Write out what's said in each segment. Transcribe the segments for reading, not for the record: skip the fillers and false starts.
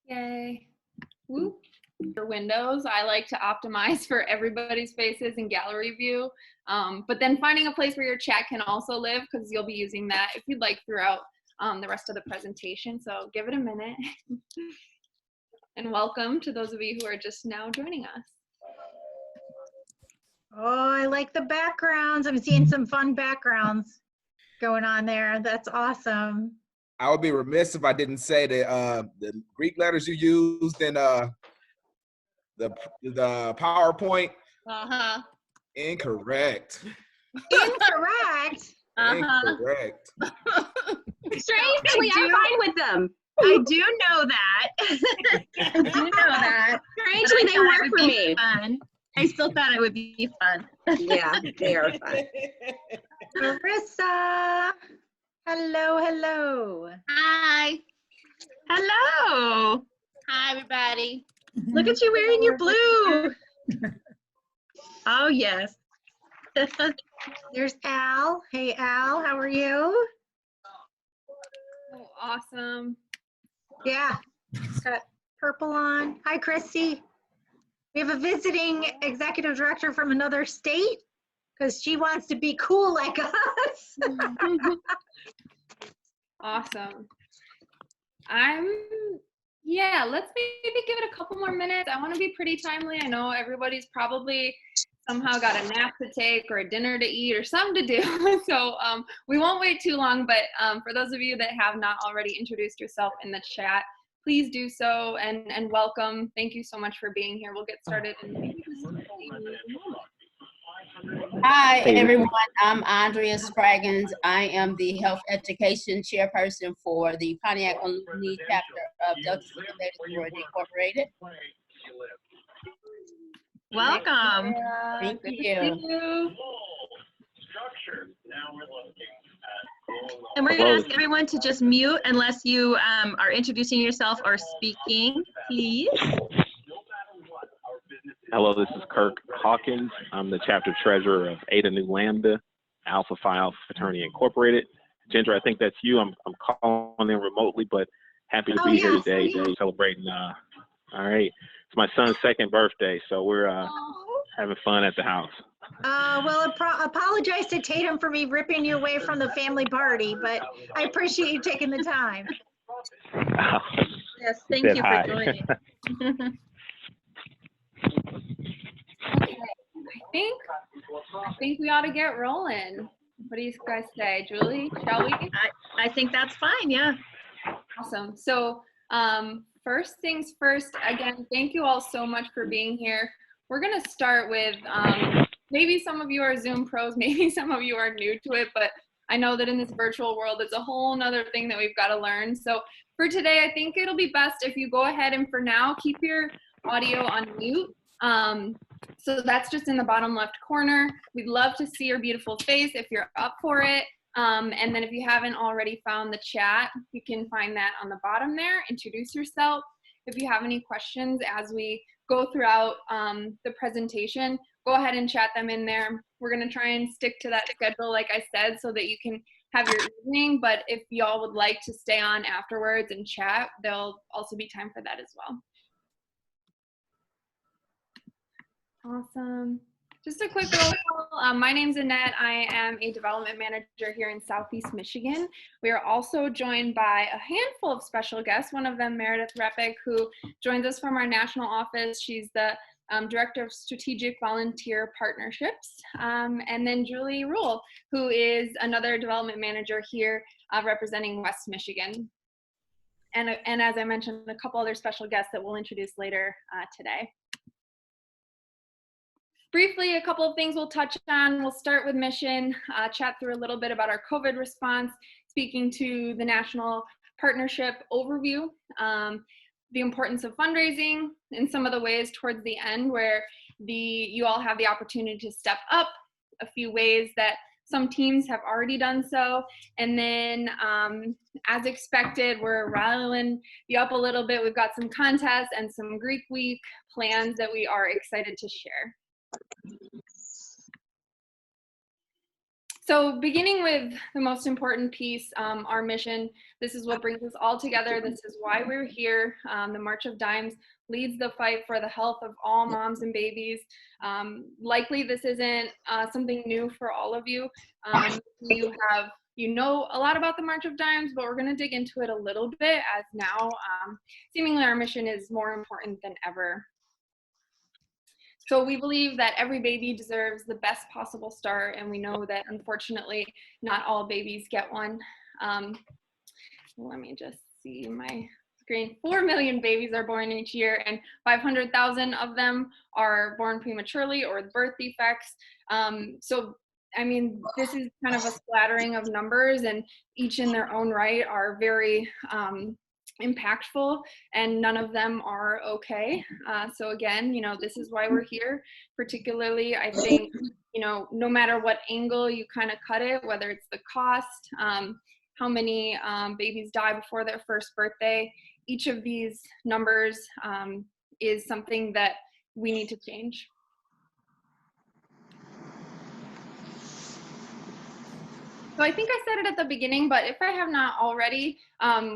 Yay. Woo. For Windows, I like to optimize for everybody's faces in gallery view, but then finding a place where your chat can also live, because you'll be using that if you'd like throughout the rest of the presentation. So give it a minute. And welcome to those of you who are just now joining us. Oh, I like the backgrounds. I'm seeing some fun backgrounds going on there. That's awesome. I would be remiss if I didn't say that the Greek letters you used in the PowerPoint. Incorrect. Incorrect. Incorrect. Strangely, I'm fine with them. I do know that. I do know that. Strangely, they work for me. Fun. I still thought it would be fun. Yeah, they are fun. Marissa. Hello, hello. Hi. Hello. Hi, everybody. Look at you wearing your blue. Oh, yes. There's Al. Hey, Al, how are you? Oh, awesome. Yeah, got purple on. Hi, Christy. We have a visiting executive director from another state because she wants to be cool like us. Awesome. Yeah, let's maybe give it a couple more minutes. I want to be pretty timely. I know everybody's probably somehow got a nap to take or a dinner to eat or something to do. So we won't wait too long, but for those of you that have not already introduced yourself in the chat, please do so, and welcome. Thank you so much for being here. We'll get started in maybe just a moment. Hi, everyone. I'm Andrea Spraggins. I am the Health Education Chairperson for the Pontiac Unity chapter of Delta Sigma Sorority Incorporated. Welcome. Thank Good to you. see you. And we're going to ask everyone to just mute unless you are introducing yourself or speaking, please. Hello, this is Kirk Hawkins. I'm the chapter treasurer of Eta Nu Lambda, Alpha Phi Alpha Fraternity Incorporated. Ginger, I think that's you. I'm calling in remotely, but happy to be here today. Celebrating. All right, it's my son's 2nd birthday, so we're having fun at the house. Well, apologize to Tatum for me ripping you away from the family party, but I appreciate you taking the time. Yes, thank you for joining. Okay, I think we ought to get rolling. What do you guys say, Julie? Shall we? I think that's fine. Yeah. Awesome. So first things first, again, thank you all so much for being here. We're going to start with maybe some of you are Zoom pros, maybe some of you are new to it, but I know that in this virtual world, it's a whole nother thing that we've got to learn. So for today, I think it'll be best if you go ahead and for now, keep your audio on mute. So that's just in the bottom left corner. We'd love to see your beautiful face if you're up for it. And then if you haven't already found the chat, you can find that on the bottom there. Introduce yourself. If you have any questions as we go throughout the presentation, go ahead and chat them in there. We're going to try and stick to that schedule, like I said, so that you can have your evening. But if y'all would like to stay on afterwards and chat, there'll also be time for that as well. Awesome. Just a quick roll call. My name's Annette. I am a development manager here in Southeast Michigan. We are also joined by a handful of special guests, one of them Meredith Repick, who joins us from our national office. She's the Director of Strategic Volunteer Partnerships. And then Julie Rule, who is another development manager here representing West Michigan. And as I mentioned, a couple other special guests that we'll introduce later today. Briefly, a couple of things we'll touch on. We'll start with mission, chat through a little bit about our COVID response, speaking to the national partnership overview, the importance of fundraising, and some of the ways towards the end where you all have the opportunity to step up, a few ways that some teams have already done so. And then as expected, we're riling you up a little bit. We've got some contests and some Greek Week plans that we are excited to share. So beginning with the most important piece, our mission, this is what brings us all together. This is why we're here. The March of Dimes leads the fight for the health of all moms and babies. Likely this isn't something new for all of you. You know a lot about the March of Dimes, but we're going to dig into it a little bit, as now seemingly our mission is more important than ever. So we believe that every baby deserves the best possible start, and we know that unfortunately not all babies get one. Let me just see my screen. 4 million babies are born each year, and 500,000 of them are born prematurely or with birth defects. So I mean, this is kind of a splattering of numbers, and each in their own right are very impactful, and none of them are okay. So again, you know, this is why we're here. Particularly, I think, you know, no matter what angle you kind of cut it, whether it's the cost, how many babies die before their first birthday, each of these numbers is something that we need to change. So I think I said it at the beginning, but if I have not already,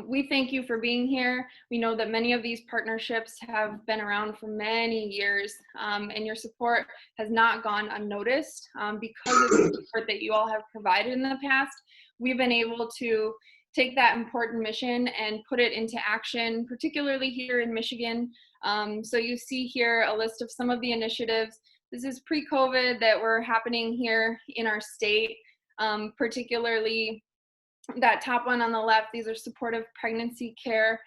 we thank you for being here. We know that many of these partnerships have been around for many years, and your support has not gone unnoticed because of the support that you all have provided in the past. We've been able to take that important mission and put it into action, particularly here in Michigan. So you see here a list of some of the initiatives. This is pre-COVID that were happening here in our state. Particularly that top one on the left, these are supportive pregnancy care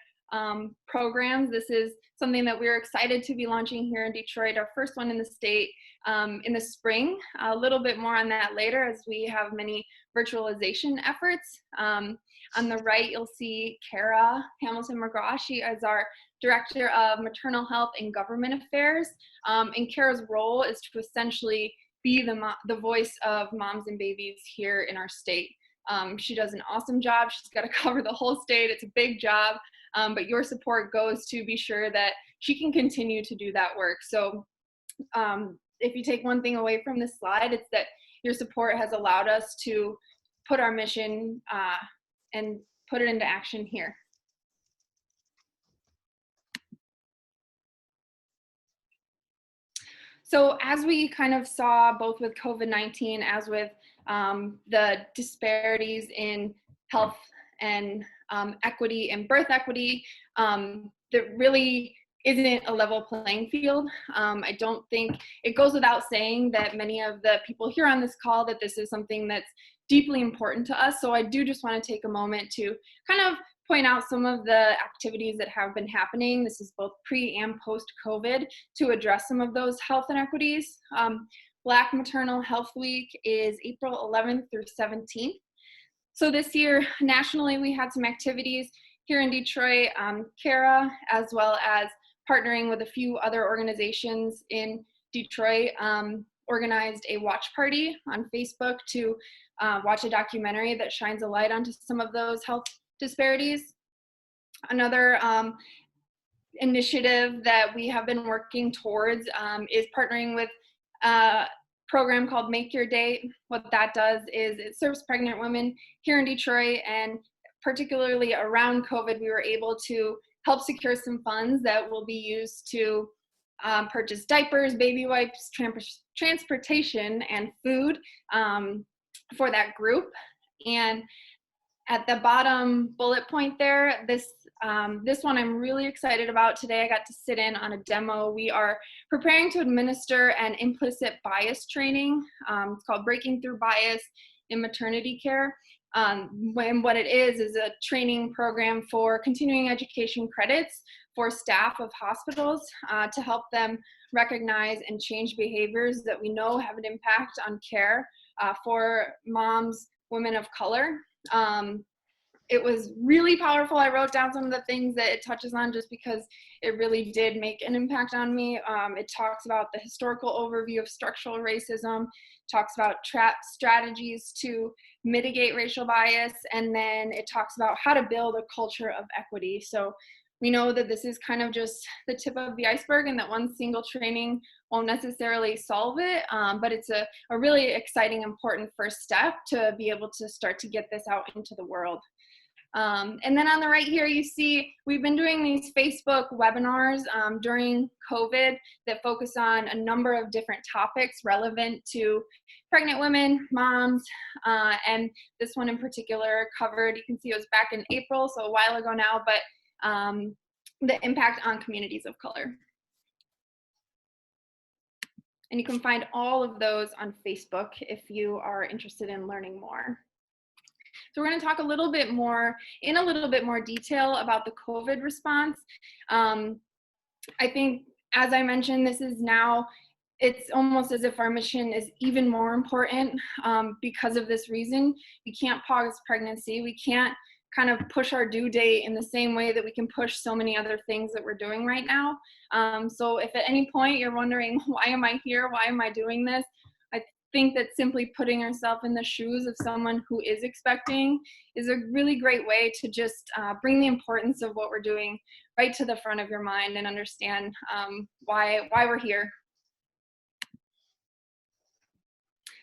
programs. This is something that we're excited to be launching here in Detroit, our first one in the state in the spring. A little bit more on that later, as we have many virtualization efforts. On the right, you'll see Kara Hamilton-McGraw. She is our Director of Maternal Health and Government Affairs. And Kara's role is to essentially be the voice of moms and babies here in our state. She does an awesome job. She's got to cover the whole state. It's a big job, but your support goes to be sure that she can continue to do that work. So if you take one thing away from this slide, it's that your support has allowed us to put our mission and put it into action here. So as we kind of saw both with COVID-19 as with the disparities in health and equity and birth equity, there really isn't a level playing field. I don't think it goes without saying that many of the people here on this call, that this is something that's deeply important to us. So I do just want to take a moment to kind of point out some of the activities that have been happening. This is both pre and post COVID, to address some of those health inequities. Black Maternal Health Week is April 11th through 17th. So this year, nationally, we had some activities here in Detroit. Kara, as well as partnering with a few other organizations in Detroit, organized a watch party on Facebook to watch a documentary that shines a light onto some of those health disparities. Another initiative that we have been working towards is partnering with a program called Make Your Date. What that does is it serves pregnant women here in Detroit, and particularly around COVID, we were able to help secure some funds that will be used to purchase diapers, baby wipes, transportation, and food for that group. And at the bottom bullet point there, this one I'm really excited about today. I got to sit in on a demo. We are preparing to administer an implicit bias training. It's called Breaking Through Bias in Maternity Care. And what it is a training program for continuing education credits for staff of hospitals to help them recognize and change behaviors that we know have an impact on care for moms, women of color. It was really powerful. I wrote down some of the things that it touches on just because it really did make an impact on me. It talks about the historical overview of structural racism, talks about strategies to mitigate racial bias, and then it talks about how to build a culture of equity. So We know that this is kind of just the tip of the iceberg and that one single training won't necessarily solve it, but it's a really exciting, important first step to be able to start to get this out into the world. And then on the right here, you see we've been doing these Facebook webinars during COVID that focus on a number of different topics relevant to pregnant women, moms, and this one in particular covered, you can see it was back in April, so a while ago now, but the impact on communities of color. And you can find all of those on Facebook if you are interested in learning more. So we're going to talk a little bit more detail about the COVID response. I think, as I mentioned, this is now, it's almost as if our mission is even more important because of this reason. We can't pause pregnancy. We can't kind of push our due date in the same way that we can push so many other things that we're doing right now. So if at any point you're wondering, why am I here? Why am I doing this? I think that simply putting yourself in the shoes of someone who is expecting is a really great way to just bring the importance of what we're doing right to the front of your mind and understand why we're here.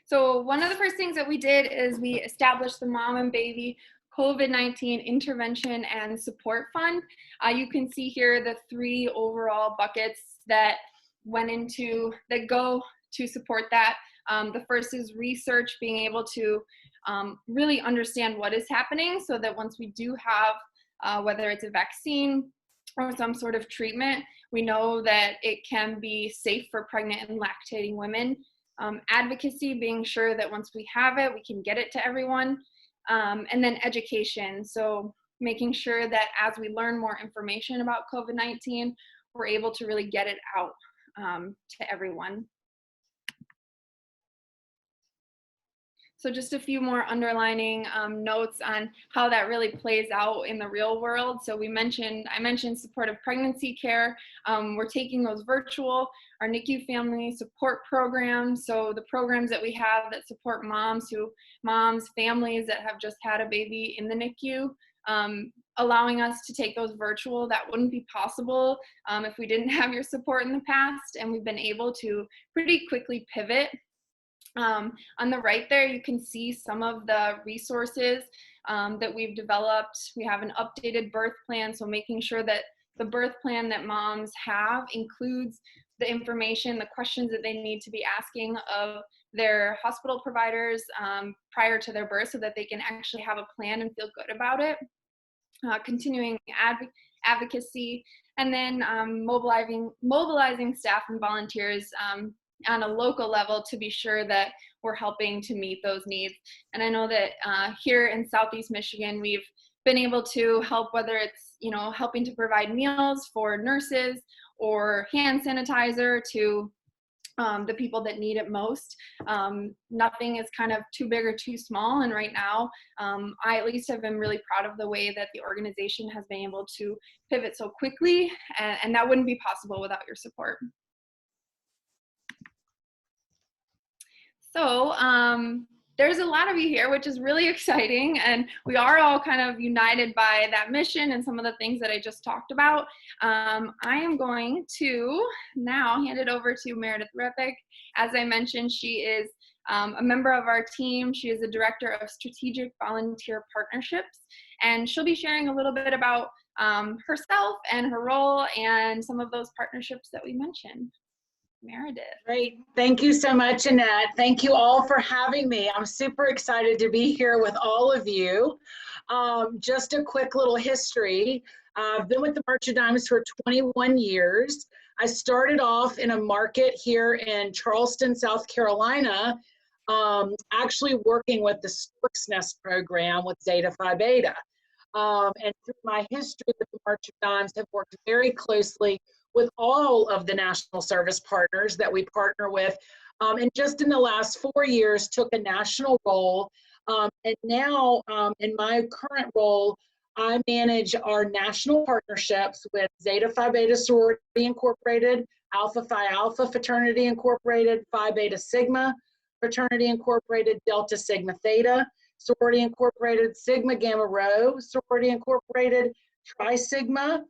So one of the first things that we did is we established the Mom and Baby COVID-19 Intervention and Support Fund. You can see here the 3 overall buckets that go to support that. The first is research, being able to really understand what is happening so that once we do have, whether it's a vaccine or some sort of treatment, we know that it can be safe for pregnant and lactating women. Advocacy, being sure that once we have it, we can get it to everyone. And then education, so making sure that as we learn more information about COVID-19, we're able to really get it out to everyone. So just a few more underlining notes on how that really plays out in the real world. So I mentioned supportive pregnancy care. We're taking those virtual, our NICU family support programs. So the programs that we have that support families that have just had a baby in the NICU, allowing us to take those virtual. That wouldn't be possible if we didn't have your support in the past, and we've been able to pretty quickly pivot. On the right there, you can see some of the resources that we've developed. We have an updated birth plan, so making sure that the birth plan that moms have includes the information, the questions that they need to be asking of their hospital providers prior to their birth so that they can actually have a plan and feel good about it. Continuing advocacy, and then mobilizing staff and volunteers on a local level to be sure that we're helping to meet those needs. And I know that here in Southeast Michigan, we've been able to help, whether it's, helping to provide meals for nurses or hand sanitizer to the people that need it most. Nothing is kind of too big or too small. And right now, I at least have been really proud of the way that the organization has been able to pivot so quickly, and that wouldn't be possible without your support. So there's a lot of you here, which is really exciting, and we are all kind of united by that mission and some of the things that I just talked about. I am going to now hand it over to Meredith Repik. As I mentioned, she is a member of our team. She is the Director of Strategic Volunteer Partnerships, and she'll be sharing a little bit about herself and her role and some of those partnerships that we mentioned. Meredith. Great. Thank you so much, Annette. Thank you all for having me. I'm super excited to be here with all of you. Just a quick little history. I've been with the March of Dimes for 21 years. I started off in a market here in Charleston, South Carolina, actually working with the Stork's Nest program with Zeta Phi Beta. And through my history with the March of Dimes, have worked very closely with all of the national service partners that we partner with. And just in the last 4 years, took a national role. And now in my current role, I manage our national partnerships with Zeta Phi Beta Sorority Incorporated, Alpha Phi Alpha Fraternity Incorporated, Phi Beta Sigma Fraternity Incorporated, Delta Sigma Theta Sorority Incorporated, Sigma Gamma Rho Sorority Incorporated, Tri Sigma,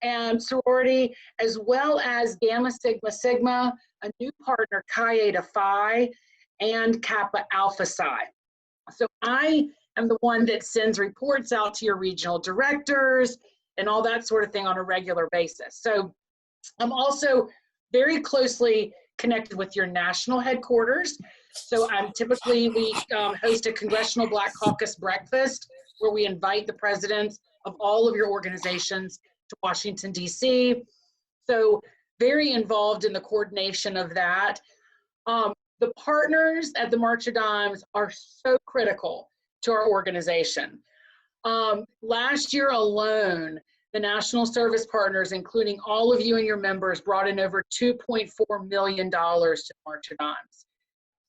and sorority, as well as Gamma Sigma Sigma, a new partner, Chi Eta Phi, and Kappa Alpha Psi. So I am the one that sends reports out to your regional directors and all that sort of thing on a regular basis. So I'm also very closely connected with your national headquarters. So we host a Congressional Black Caucus breakfast where we invite the presidents of all of your organizations to Washington, D.C. So very involved in the coordination of that. The partners at the March of Dimes are so critical to our organization. Last year alone, the National Service Partners, including all of you and your members, brought in over $2.4 million to March of Dimes.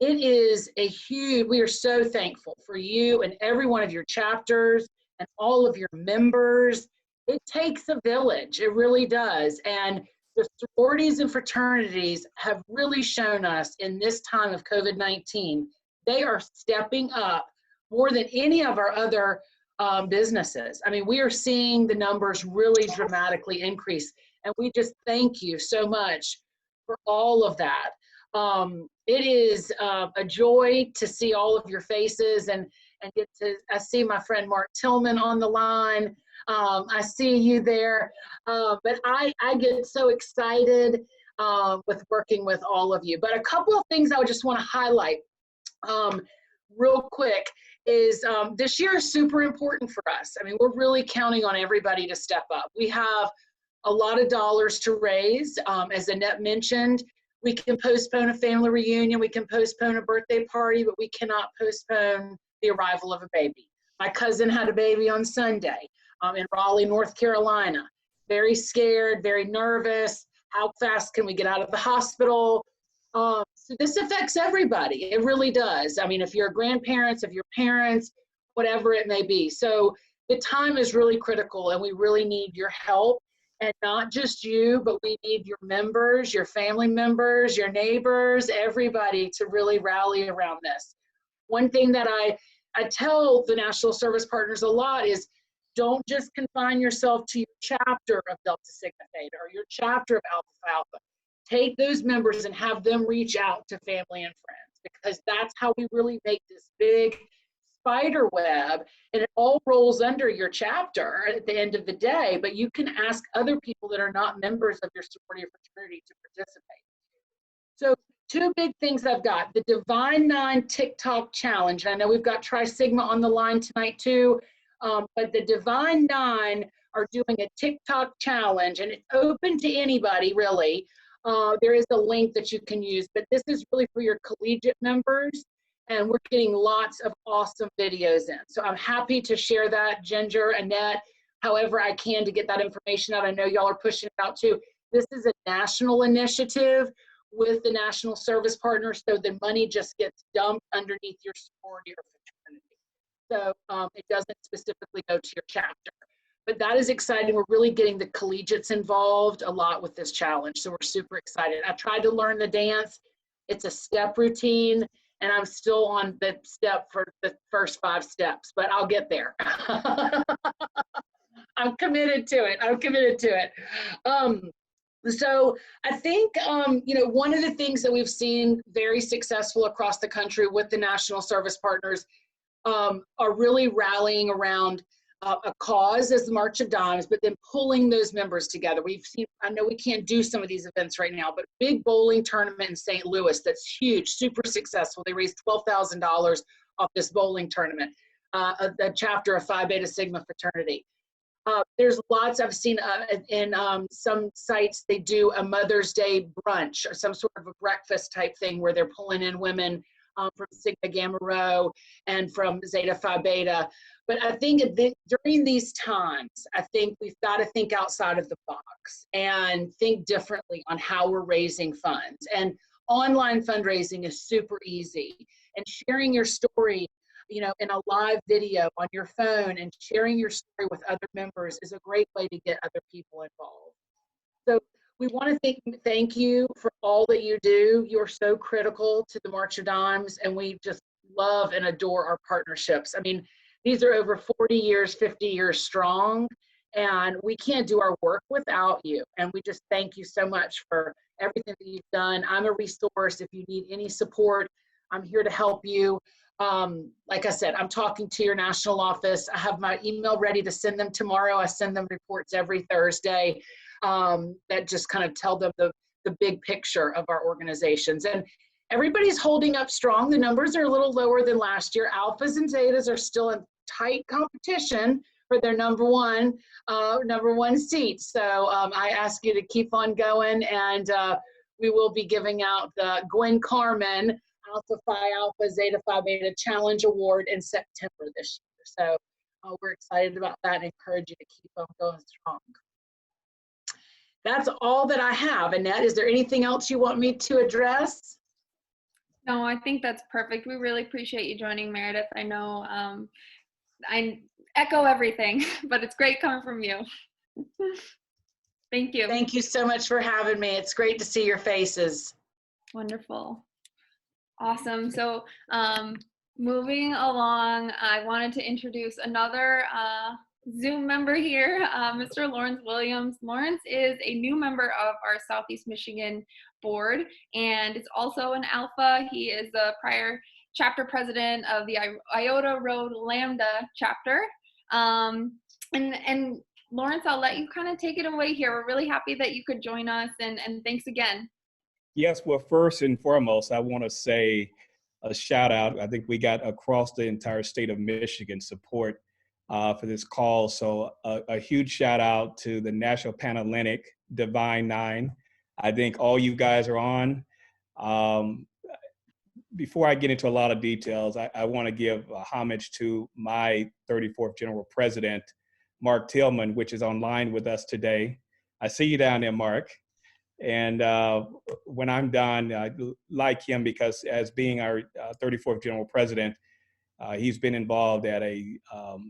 It is a huge, we are so thankful for you and every one of your chapters and all of your members. It takes a village, it really does. And the sororities and fraternities have really shown us in this time of COVID-19, they are stepping up more than any of our other businesses. I mean, we are seeing the numbers really dramatically increase, and we just thank you so much for all of that. It is a joy to see all of your faces and I see my friend Mark Tillman on the line. I see you there, but I get so excited with working with all of you. But a couple of things I would just want to highlight real quick is this year is super important for us. I mean, we're really counting on everybody to step up. We have a lot of dollars to raise. As Annette mentioned, we can postpone a family reunion, we can postpone a birthday party, but we cannot postpone the arrival of a baby. My cousin had a baby on Sunday in Raleigh, North Carolina. Very scared, very nervous. How fast can we get out of the hospital? So this affects everybody. It really does. I mean, if you're grandparents, if you're parents, whatever it may be. So the time is really critical and we really need your help. And not just you, but we need your members, your family members, your neighbors, everybody to really rally around this. One thing that I tell the National Service Partners a lot is don't just confine yourself to your chapter of Delta Sigma Theta or your chapter of Alpha Phi Alpha. Take those members and have them reach out to family and friends, because that's how we really make this big spider web, and it all rolls under your chapter at the end of the day, but you can ask other people that are not members of your sorority or fraternity to participate. So two big things I've got, the Divine Nine TikTok Challenge. I know we've got Tri Sigma on the line tonight too, but the Divine Nine are doing a TikTok challenge, and it's open to anybody really. There is a link that you can use, but this is really for your collegiate members, and we're getting lots of awesome videos in. So I'm happy to share that, Ginger, Annette, however I can to get that information out. I know y'all are pushing it out too. This is a national initiative with the National Service Partners, so the money just gets dumped underneath your sorority or fraternity. So it doesn't specifically go to your chapter. But that is exciting. We're really getting the collegiates involved a lot with this challenge, so we're super excited. I tried to learn the dance. It's a step routine, and I'm still on the step for the first 5 steps, but I'll get there. I'm committed to it. I'm committed to it. So I think, you know, one of the things that we've seen very successful across the country with the National Service Partners are really rallying around a cause as the March of Dimes, but then pulling those members together. We've seen, I know we can't do some of these events right now, but big bowling tournament in St. Louis that's huge, super successful. They raised $12,000 off this bowling tournament, a chapter of Phi Beta Sigma fraternity. There's lots I've seen in some sites, they do a Mother's Day brunch or some sort of a breakfast type thing where they're pulling in women from Sigma Gamma Rho and from Zeta Phi Beta. But I think during these times, I think we've got to think outside of the box and think differently on how we're raising funds. And online fundraising is super easy. And sharing your story, you know, in a live video on your phone and sharing your story with other members is a great way to get other people involved. So we want to thank you for all that you do. You're so critical to the March of Dimes, and we just love and adore our partnerships. I mean, these are over 40 years, 50 years strong, And we can't do our work without you. And we just thank you so much for everything that you've done. I'm a resource. If you need any support, I'm here to help you. Like I said, I'm talking to your national office. I have my email ready to send them tomorrow. I send them reports every Thursday that just kind of tell them the big picture of our organizations. And everybody's holding up strong. The numbers are a little lower than last year. Alphas and Zetas are still in tight competition for their number one seat. So I ask you to keep on going, and we will be giving out the Gwen Carmen Alpha Phi Alpha Zeta Phi Beta Challenge Award in September this year. So we're excited about that and encourage you to keep on going strong. That's all that I have. Annette, is there anything else you want me to address? No, I think that's perfect. We really appreciate you joining, Meredith. I know I echo everything, but it's great coming from you. Thank you. Thank you so much for having me. It's great to see your faces. Wonderful. Awesome. So moving along, I wanted to introduce another Zoom member here, Mr. Lawrence Williams. Lawrence is a new member of our Southeast Michigan board, and is also an Alpha. He is the prior chapter president of the Iota Road Lambda chapter. And Lawrence, I'll let you kind of take it away here. We're really happy that you could join us, and thanks again. Yes, well, first and foremost, I want to say a shout out. I think we got across the entire state of Michigan support for this call. So a huge shout out to the National Panhellenic Divine Nine. I think all you guys are on. Before I get into a lot of details, I want to give a homage to my 34th General President, Mark Tillman, which is online with us today. I see you down there, Mark. And when I'm done, I like him because as being our 34th General President, he's been involved at a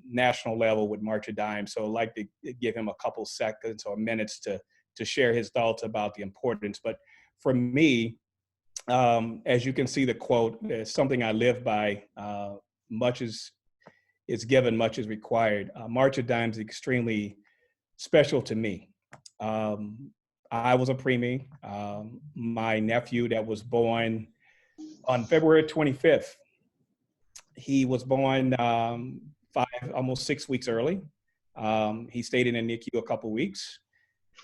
national level with March of Dimes. So I'd like to give him a couple seconds or minutes to share his thoughts about the importance. But for me, as you can see the quote, it's something I live by. Much is given, much is required. March of Dimes is extremely special to me. I was a preemie. My nephew that was born on February 25th, he was born almost 6 weeks early. He stayed in the NICU a couple weeks.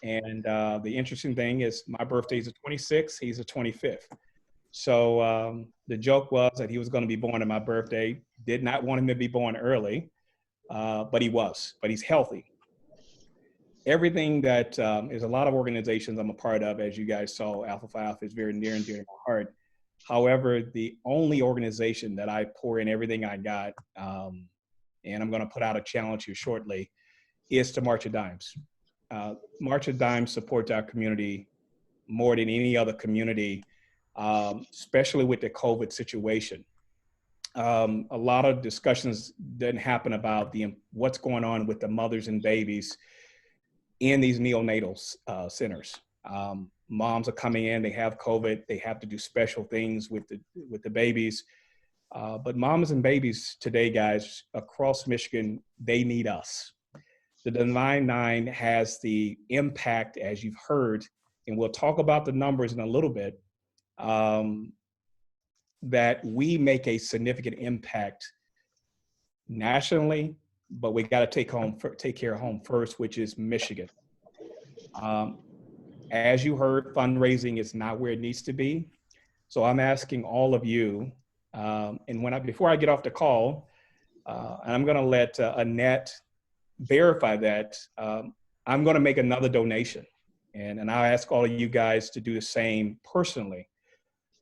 And the interesting thing is my birthday is the 26th, he's the 25th. So the joke was that he was going to be born on my birthday. Did not want him to be born early, but he was, but he's healthy. Everything that is a lot of organizations I'm a part of, as you guys saw, Alpha Phi Alpha is very near and dear to my heart. However, the only organization that I pour in everything I got, and I'm going to put out a challenge here shortly, is to March of Dimes. March of Dimes supports our community more than any other community, especially with the COVID situation. A lot of discussions didn't happen about what's going on with the mothers and babies in these neonatal centers. Moms are coming in, they have COVID, they have to do special things with the babies. But moms and babies today, guys, across Michigan, they need us. The Divine Nine has the impact, as you've heard, and we'll talk about the numbers in a little bit, that we make a significant impact nationally, but we got to take care of home first, which is Michigan. As you heard, fundraising is not where it needs to be. So I'm asking all of you, and before I get off the call, and I'm going to let Annette verify that, I'm going to make another donation, and I'll ask all of you guys to do the same personally.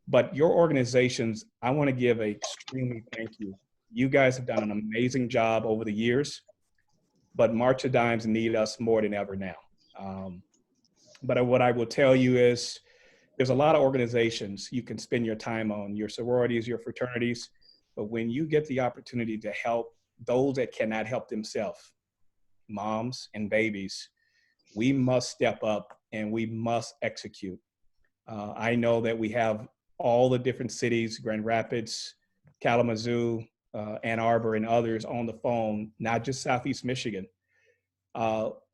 But your organizations, I want to give an extremely thank you. You guys have done an amazing job over the years, but March of Dimes need us more than ever now. But what I will tell you is there's a lot of organizations you can spend your time on, your sororities, your fraternities, but when you get the opportunity to help those that cannot help themselves, moms and babies, we must step up and we must execute. I know that we have all the different cities, Grand Rapids, Kalamazoo, Ann Arbor, and others on the phone, not just Southeast Michigan.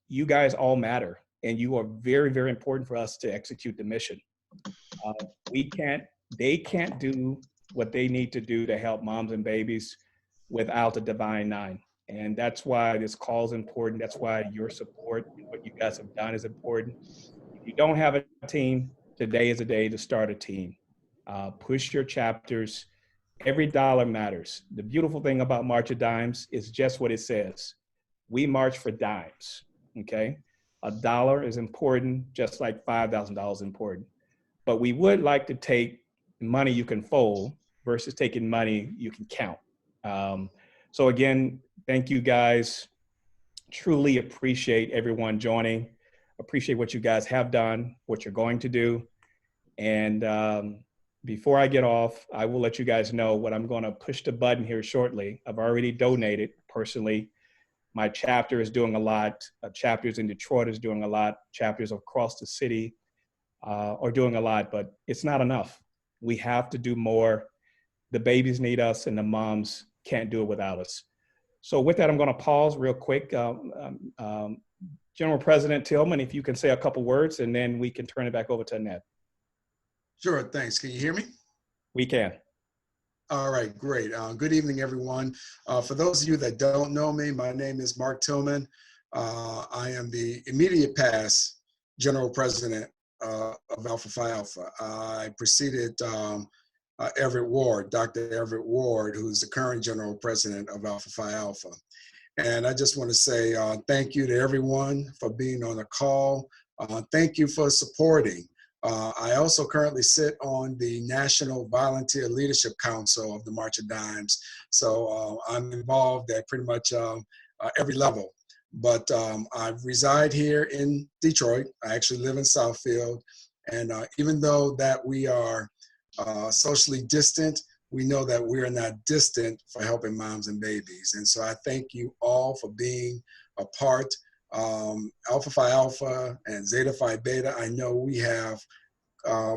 you guys all matter, and you are very, very important for us to execute the mission. They can't do what they need to do to help moms and babies without the Divine Nine. And that's why this call is important. That's why your support and what you guys have done is important. If you don't have a team, today is a day to start a team. Push your chapters. Every dollar matters. The beautiful thing about March of Dimes is just what it says. We march for dimes, okay? A dollar is important, just like $5,000 is important. But we would like to take money you can fold versus taking money you can count. So again, thank you guys. Truly appreciate everyone joining. Appreciate what you guys have done, what you're going to do. And before I get off, I will let you guys know what I'm going to push the button here shortly. I've already donated personally. My chapter is doing a lot. Chapters in Detroit is doing a lot. Chapters across the city are doing a lot, but it's not enough. We have to do more. The babies need us, and the moms can't do it without us. So with that, I'm going to pause real quick. General President Tillman, if you can say a couple words, and then we can turn it back over to Annette. Sure, thanks. Can you hear me? We can. All right, great. Good evening, everyone. For those of you that don't know me, my name is Mark Tillman. I am the immediate past General President of Alpha Phi Alpha. I preceded Everett Ward, Dr. Everett Ward, who's the current General President of Alpha Phi Alpha. And I just want to say thank you to everyone for being on the call. Thank you for supporting. I also currently sit on the National Volunteer Leadership Council of the March of Dimes. So I'm involved at pretty much every level. But I reside here in Detroit. I actually live in Southfield. And even though that we are socially distant, we know that we are not distant for helping moms and babies. And so I thank you all for being a part. Alpha Phi Alpha and Zeta Phi Beta, I know we have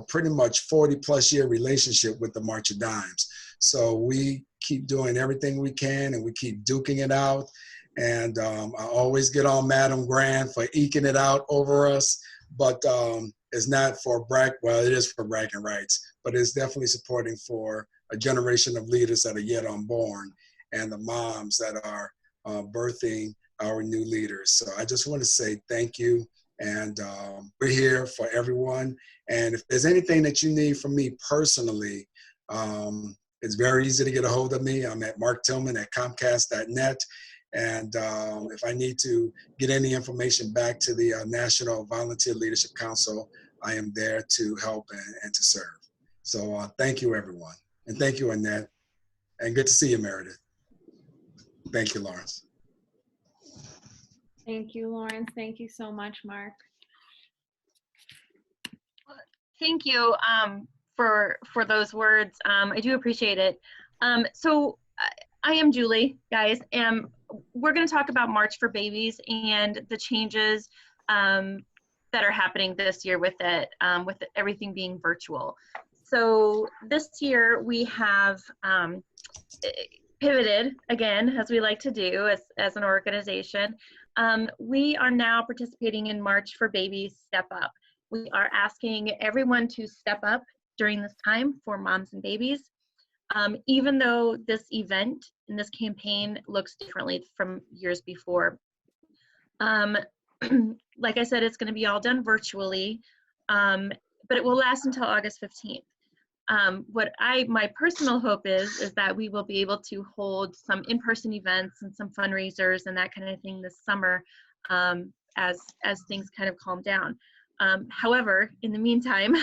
pretty much 40+ year relationship with the March of Dimes. So we keep doing everything we can, and we keep duking it out. And I always get on Madam Grant for eking it out over us, but it's not for well, it is for bragging rights, but it's definitely supporting for a generation of leaders that are yet unborn and the moms that are birthing our new leaders. So I just want to say thank you. And we're here for everyone. And if there's anything that you need from me personally, it's very easy to get a hold of me. I'm at marktillman@comcast.net. And if I need to get any information back to the National Volunteer Leadership Council, I am there to help and to serve. So thank you, everyone. And thank you, Annette. And good to see you, Meredith. Thank you, Lawrence. Thank you, Lawrence. Thank you so much, Mark. Thank you for those words. I do appreciate it. So I am Julie, guys, and we're going to talk about March for Babies and the changes that are happening this year with it, with everything being virtual. So this year we have pivoted again, as we like to do as an organization. We are now participating in March for Babies Step Up. We are asking everyone to step up during this time for moms and babies. Even though this event and this campaign looks differently from years before. Like I said, it's going to be all done virtually, but it will last until August 15th. My personal hope is that we will be able to hold some in-person events and some fundraisers and that kind of thing this summer as things kind of calm down. However, in the meantime,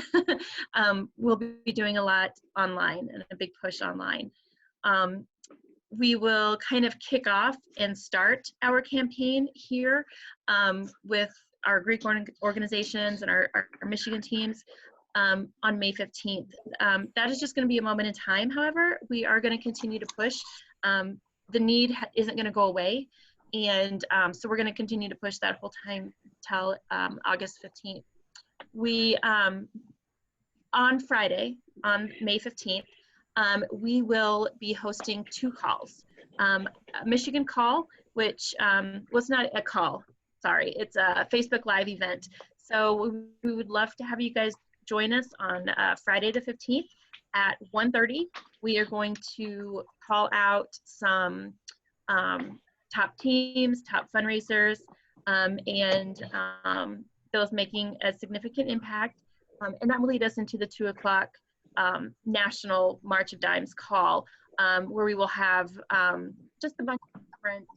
we'll be doing a lot online and a big push online. We will kind of kick off and start our campaign here with our Greek organizations and our Michigan teams on May 15th. That is just going to be a moment in time. However, we are going to continue to push. The need isn't going to go away. And so we're going to continue to push that whole time till August 15th. We, on Friday, on May 15th, we will be hosting 2 calls. A Michigan call, which was not a call. sorry, it's a Facebook Live event. So we would love to have you guys join us on Friday the 15th at 1:30. We are going to call out some top teams, top fundraisers, and those making a significant impact. And that will lead us into the 2 o'clock National March of Dimes call, where we will have just a bunch of different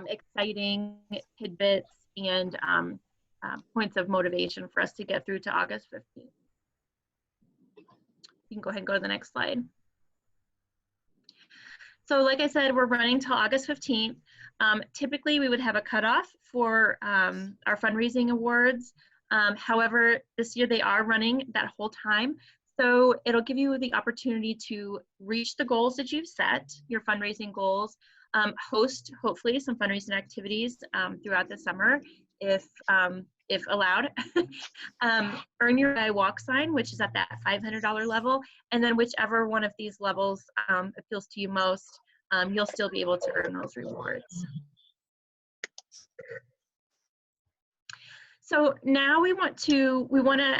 exciting tidbits and points of motivation for us to get through to August 15th. You can go ahead and go to the next slide. So like I said, we're running till August 15th. Typically, we would have a cutoff for our fundraising awards. However, this year they are running that whole time. So it'll give you the opportunity to reach the goals that you've set, your fundraising goals, host, hopefully, some fundraising activities throughout the summer, if allowed. Earn your guy walk sign, which is at that $500 level. And then whichever one of these levels appeals to you most, you'll still be able to earn those rewards. So now we want to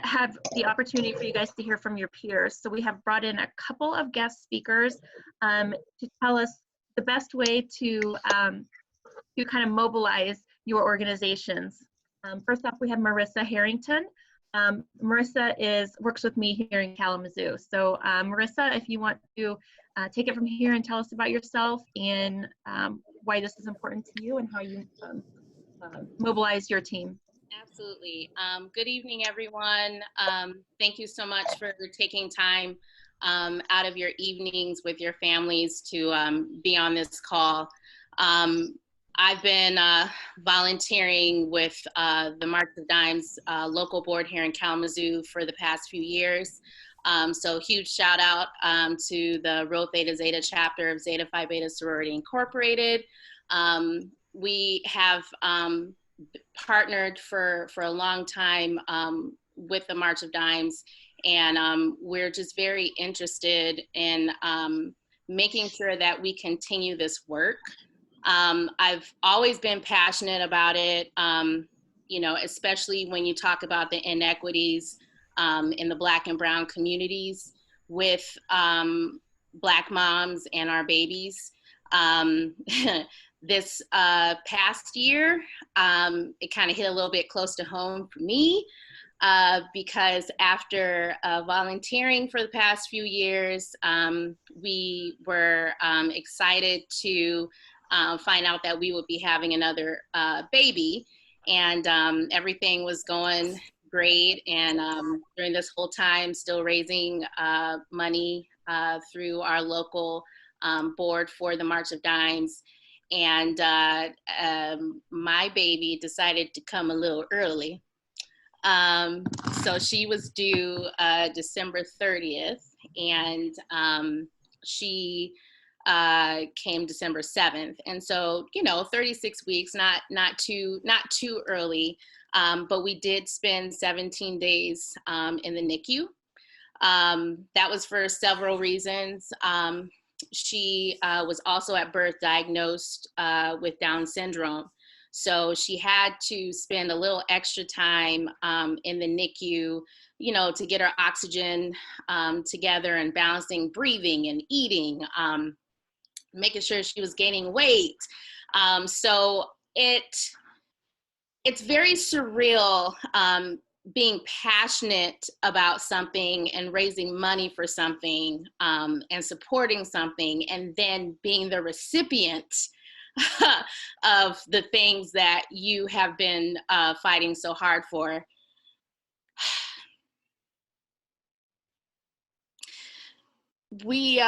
have the opportunity for you guys to hear from your peers. So we have brought in a couple of guest speakers to tell us the best way to kind of mobilize your organizations. First off, we have Marissa Harrington. Marissa works with me here in Kalamazoo. So Marissa, if you want to take it from here and tell us about yourself and why this is important to you and how you mobilize your team. Absolutely. Good evening, everyone. Thank you so much for taking time out of your evenings with your families to be on this call. I've been volunteering with the March of Dimes local board here in Kalamazoo for the past few years. So huge shout out to the Rho Theta Zeta chapter of Zeta Phi Beta Sorority Incorporated. We have partnered for a long time with the March of Dimes, and we're just very interested in making sure that we continue this work. I've always been passionate about it, you know, especially when you talk about the inequities in the Black and Brown communities with Black moms and our babies. This past year, it kind of hit a little bit close to home for me because after volunteering for the past few years, we were excited to find out that we would be having another baby, and everything was going great. And during this whole time, still raising money through our local board for the March of Dimes. And my baby decided to come a little early. So she was due December 30th, and she came December 7th. And so, you know, 36 weeks, not too early, but we did spend 17 days in the NICU. That was for several reasons. She was also at birth diagnosed with Down syndrome. So she had to spend a little extra time in the NICU, you know, to get her oxygen together and balancing breathing and eating, making sure she was gaining weight. So it's very surreal being passionate about something and raising money for something and supporting something, and then being the recipient of the things that you have been fighting so hard for. We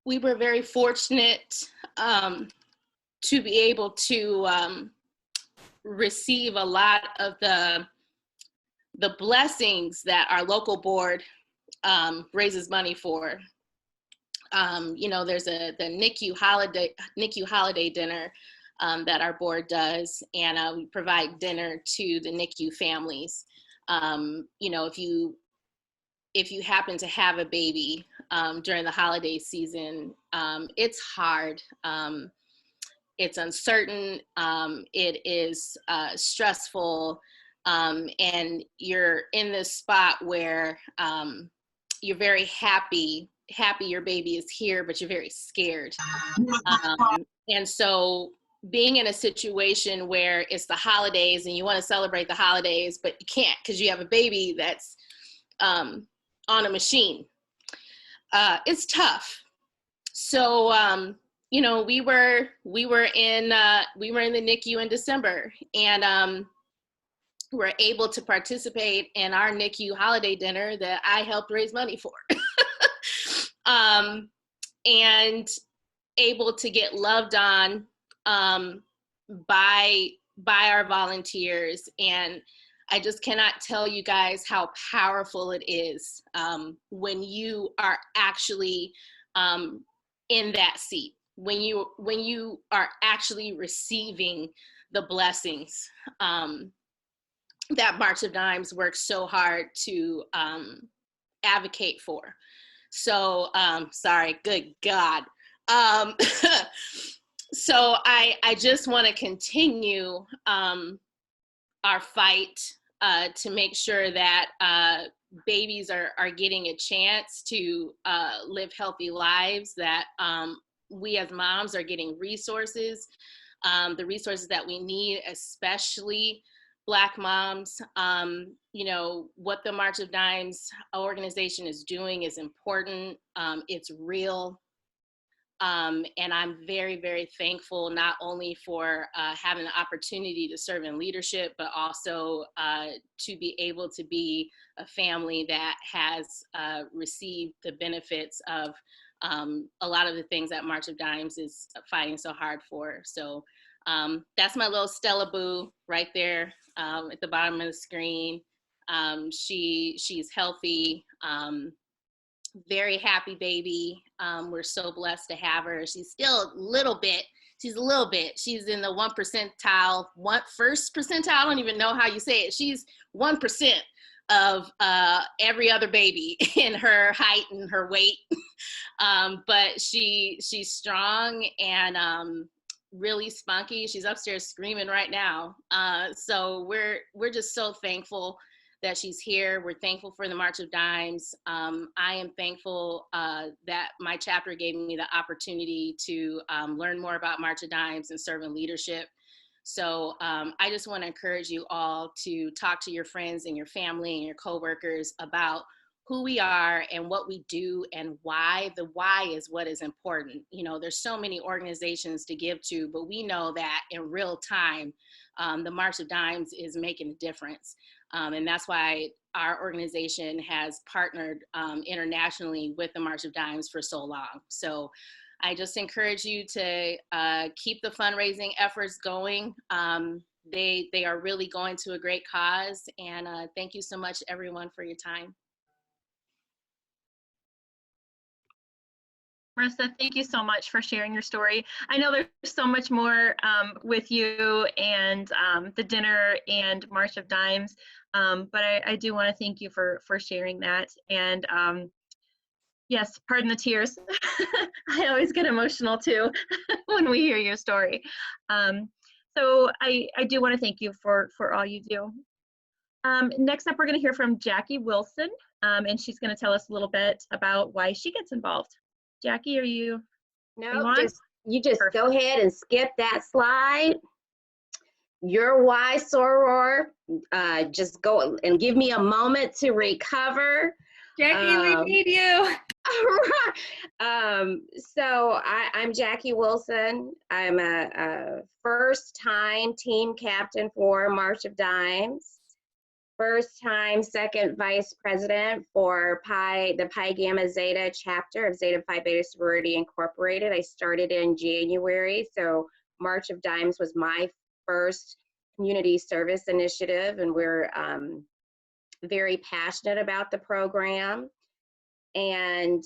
were very fortunate to be able to receive a lot of the blessings that our local board raises money for. You know, there's the NICU holiday dinner that our board does, and we provide dinner to the NICU families. You know, if you happen to have a baby during the holiday season, it's hard. it's uncertain, it is stressful, and you're in this spot where you're very happy your baby is here, but you're very scared. And so being in a situation where it's the holidays and you want to celebrate the holidays, but you can't because you have a baby that's on a machine, it's tough. So, you know, we were in the NICU in December, and we were able to participate in our NICU holiday dinner that I helped raise money for. And able to get loved on by our volunteers. And I just cannot tell you guys how powerful it is when you are actually in that seat, when you are actually receiving the blessings that March of Dimes works so hard to advocate for. So, sorry, good God. So I just want to continue our fight to make sure that babies are getting a chance to live healthy lives, that we as moms are getting resources, the resources that we need, especially Black moms. You know, what the March of Dimes organization is doing is important. It's real. And I'm very, very thankful not only for having the opportunity to serve in leadership, but also to be able to be a family that has received the benefits of a lot of the things that March of Dimes is fighting so hard for. So that's my little Stella Boo right there at the bottom of the screen. She's healthy. Very happy baby. We're so blessed to have her. She's a little bit, she's in the 1 percentile, first percentile, I don't even know how you say it. She's 1% of every other baby in her height and her weight. But she's strong and really spunky. She's upstairs screaming right now. So we're just so thankful that she's here. We're thankful for the March of Dimes. I am thankful that my chapter gave me the opportunity to learn more about March of Dimes and serve in leadership. So I just want to encourage you all to talk to your friends and your family and your coworkers about who we are and what we do and why. The why is what is important. You know, there's so many organizations to give to, but we know that in real time, the March of Dimes is making a difference. And that's why our organization has partnered internationally with the March of Dimes for so long. So I just encourage you to keep the fundraising efforts going. They are really going to a great cause. And thank you so much, everyone, for your time. Marissa, thank you so much for sharing your story. I know there's so much more with you and the dinner and March of Dimes, but I do want to thank you for sharing that. And yes, pardon the tears. I always get emotional too when we hear your story. So I do want to thank you for all you do. Next up, we're going to hear from Jackie Wilson, and she's going to tell us a little bit about why she gets involved. Jackie, are you? No, you just go ahead and skip that slide. Your why, soror. Just go and give me a moment to recover. Jackie, we need you. So I'm Jackie Wilson. I'm a first-time team captain for March of Dimes. First-time second vice president for the Pi Gamma Zeta chapter of Zeta Phi Beta Sorority Incorporated. I started in January, so March of Dimes was my first community service initiative, and we're very passionate about the program. And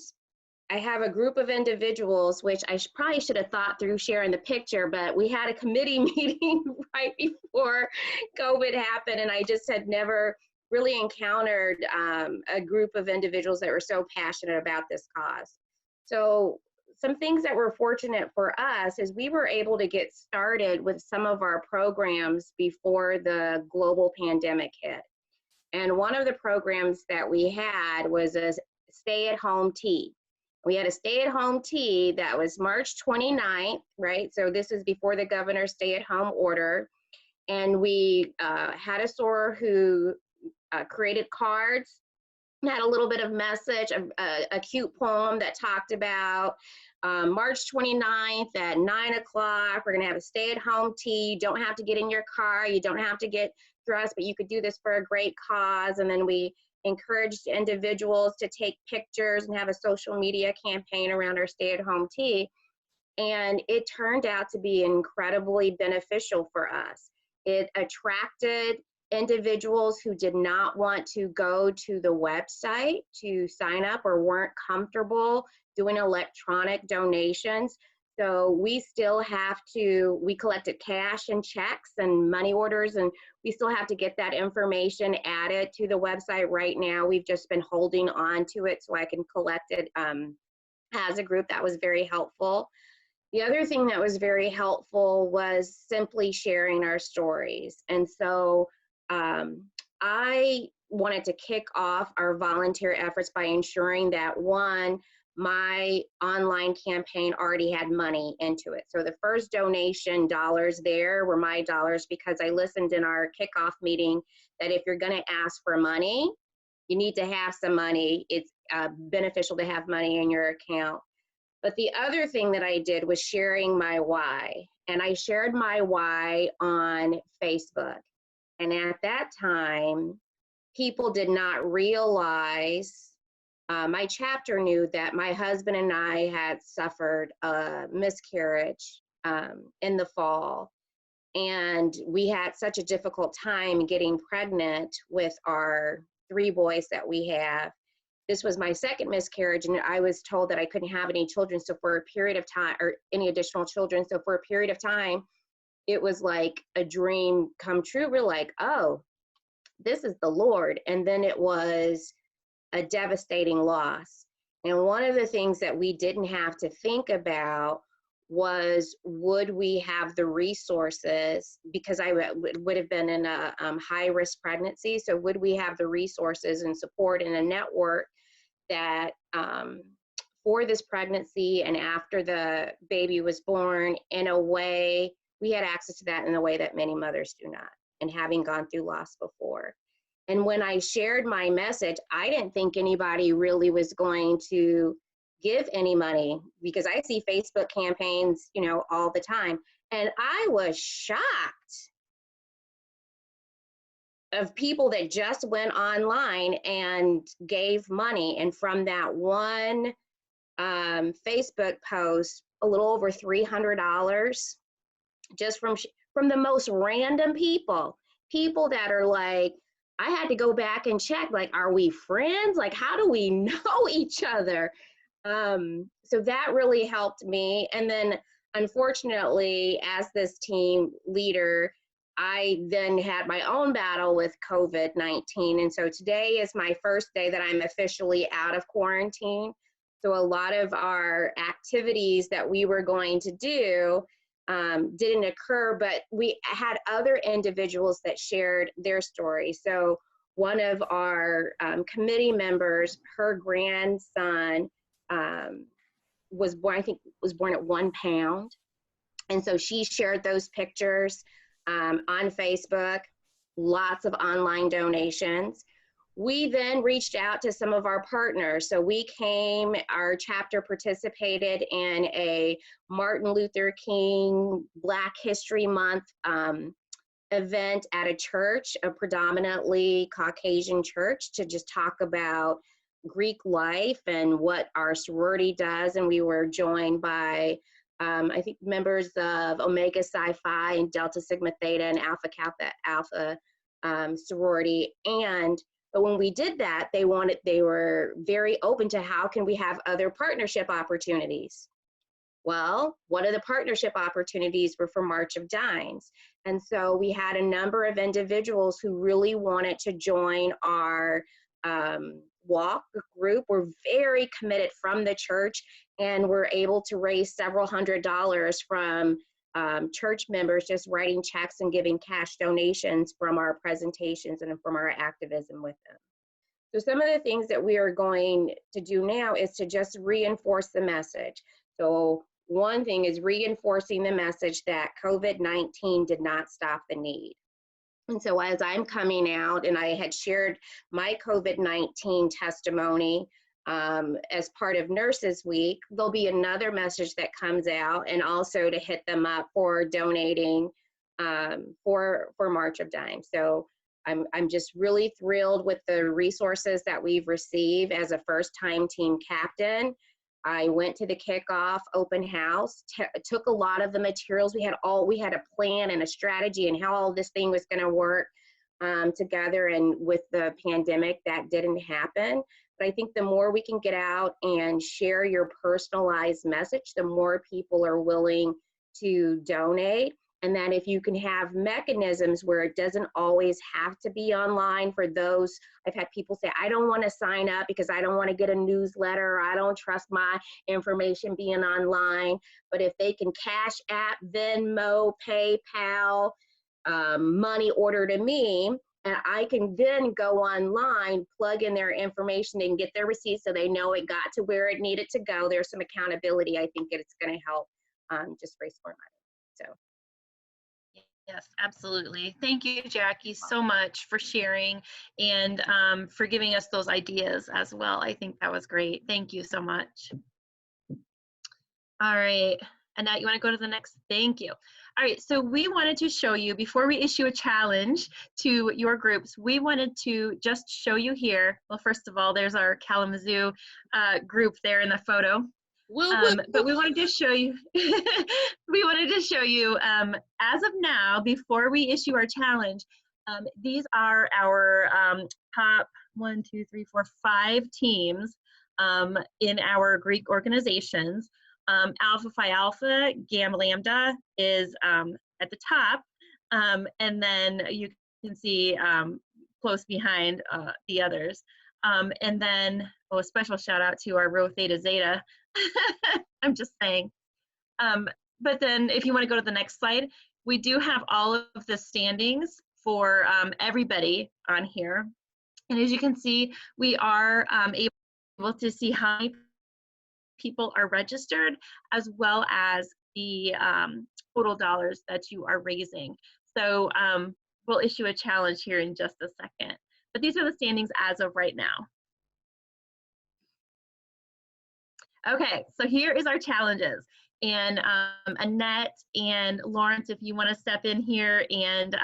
I have a group of individuals, which I probably should have thought through sharing the picture, but we had a committee meeting right before COVID happened, and I just had never really encountered a group of individuals that were so passionate about this cause. So some things that were fortunate for us is we were able to get started with some of our programs before the global pandemic hit. And one of the programs that we had was a stay-at-home tea. We had a stay-at-home tea that was March 29th, right? So this is before the governor's stay-at-home order. And we had a soror who created cards, had a little bit of message, a cute poem that talked about March 29th at 9 o'clock, we're gonna have a stay-at-home tea. You don't have to get in your car, you don't have to get dressed, but you could do this for a great cause. And then we encouraged individuals to take pictures and have a social media campaign around our stay-at-home tea. And it turned out to be incredibly beneficial for us. It attracted individuals who did not want to go to the website to sign up or weren't comfortable doing electronic donations. So we still have to, we collected cash and checks and money orders, and we still have to get that information added to the website right now. We've just been holding on to it so I can collect it as a group. That was very helpful. The other thing that was very helpful was simply sharing our stories. And so I wanted to kick off our volunteer efforts by ensuring that, one, my online campaign already had money into it. So the first donation dollars there were my dollars, because I listened in our kickoff meeting that if you're gonna ask for money, you need to have some money. It's beneficial to have money in your account. But the other thing that I did was sharing my why. And I shared my why on Facebook. And at that time, people did not realize, my chapter knew that my husband and I had suffered a miscarriage in the fall. And we had such a difficult time getting pregnant with our 3 boys that we have. This was my second miscarriage, and I was told that I couldn't have any children. So for a period of time, or any additional children. So for a period of time, it was like a dream come true. We're like, oh, this is the Lord. And then it was a devastating loss. And one of the things that we didn't have to think about was, would we have the resources, because I would have been in a high-risk pregnancy, so would we have the resources and support and a network that for this pregnancy and after the baby was born, in a way, we had access to that in a way that many mothers do not, and having gone through loss before. And when I shared my message, I didn't think anybody really was going to give any money, because I see Facebook campaigns, you know, all the time. And I was shocked of people that just went online and gave money. And from that one Facebook post, a little over $300, just from the most random people that are like, I had to go back and check, like, are we friends? Like, how do we know each other? So that really helped me. And then unfortunately, as this team leader, I then had my own battle with COVID-19. And so today is my first day that I'm officially out of quarantine. So a lot of our activities that we were going to do didn't occur, but we had other individuals that shared their story. So one of our committee members, her grandson was born, I think was born at 1 pound. And so she shared those pictures on Facebook, lots of online donations. We then reached out to some of our partners. So our chapter participated in a Martin Luther King Black History Month event at a church, a predominantly Caucasian church, to just talk about Greek life and what our sorority does. And we were joined by, I think, members of Omega Psi Phi and Delta Sigma Theta and Alpha Kappa Alpha sorority. But when we did that, they were very open to how can we have other partnership opportunities. Well, one of the partnership opportunities were for March of Dimes. And so we had a number of individuals who really wanted to join our walk group were very committed from the church and were able to raise several $100s from church members just writing checks and giving cash donations from our presentations and from our activism with them. So some of the things that we are going to do now is to just reinforce the message. So one thing is reinforcing the message that COVID-19 did not stop the need. And so as I'm coming out, and I had shared my COVID-19 testimony as part of Nurses Week, there'll be another message that comes out, and also to hit them up for donating for March of Dimes. So I'm just really thrilled with the resources that we've received as a first-time team captain. I went to the kickoff open house, took a lot of the materials. We had a plan and a strategy and how all this thing was going to work together, and with the pandemic that didn't happen. But I think the more we can get out and share your personalized message, the more people are willing to donate. And that if you can have mechanisms where it doesn't always have to be online for those, I've had people say, I don't want to sign up because I don't want to get a newsletter. I don't trust my information being online. But if they can Cash App, Venmo, PayPal, money order to me, and I can then go online, plug in their information, and get their receipt so they know it got to where it needed to go. There's some accountability. I think it's going to help just raise more money. So. Yes, absolutely. Thank you, Jackie, so much for sharing and for giving us those ideas as well. I think that was great. Thank you so much. All right, Annette, you want to go to the next? Thank you. All right, so we wanted to show you, before we issue a challenge to your groups, we wanted to just show you here. Well, first of all, there's our Kalamazoo group there in the photo. But we wanted to show you, as of now, before we issue our challenge, these are our top 5 teams in our Greek organizations. Alpha Phi Alpha, Gamma Lambda is at the top, and then you can see close behind the others. And then, a special shout out to our Rho Theta Zeta. I'm just saying. But then if you want to go to the next slide, we do have all of the standings for everybody on here. And as you can see, we are able to see how many people are registered, as well as the total dollars that you are raising. So we'll issue a challenge here in just a second. But these are the standings as of right now. Okay, so here is our challenges. And Annette and Lawrence, if you want to step in here and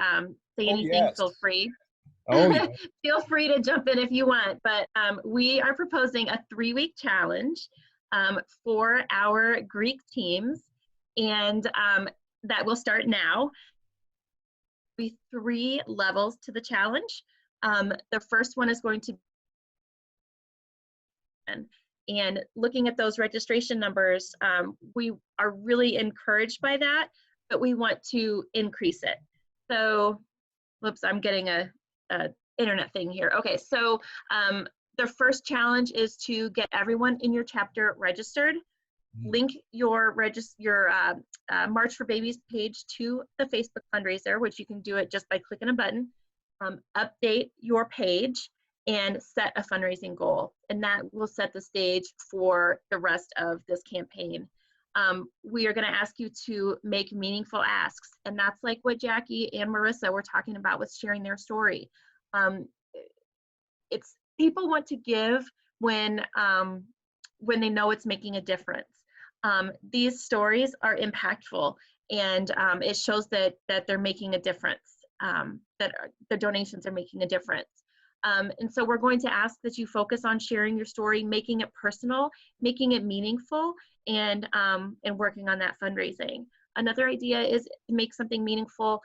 say anything, yes. Feel free. Oh, yeah. Feel free to jump in if you want. But we are proposing a 3-week challenge for our Greek teams, and that will start now. There'll be 3 levels to the challenge. The first one is going to be, and looking at those registration numbers, we are really encouraged by that, but we want to increase it. So, whoops, I'm getting a internet thing here. Okay, so the first challenge is to get everyone in your chapter registered. Link your March for Babies page to the Facebook fundraiser, which you can do it just by clicking a button. Update your page and set a fundraising goal, and that will set the stage for the rest of this campaign. We are going to ask you to make meaningful asks, and that's like what Jackie and Marissa were talking about with sharing their story. It's people want to give when they know it's making a difference. These stories are impactful, and it shows that they're making a difference, that the donations are making a difference. And so we're going to ask that you focus on sharing your story, making it personal, making it meaningful, and working on that fundraising. Another idea is to make something meaningful.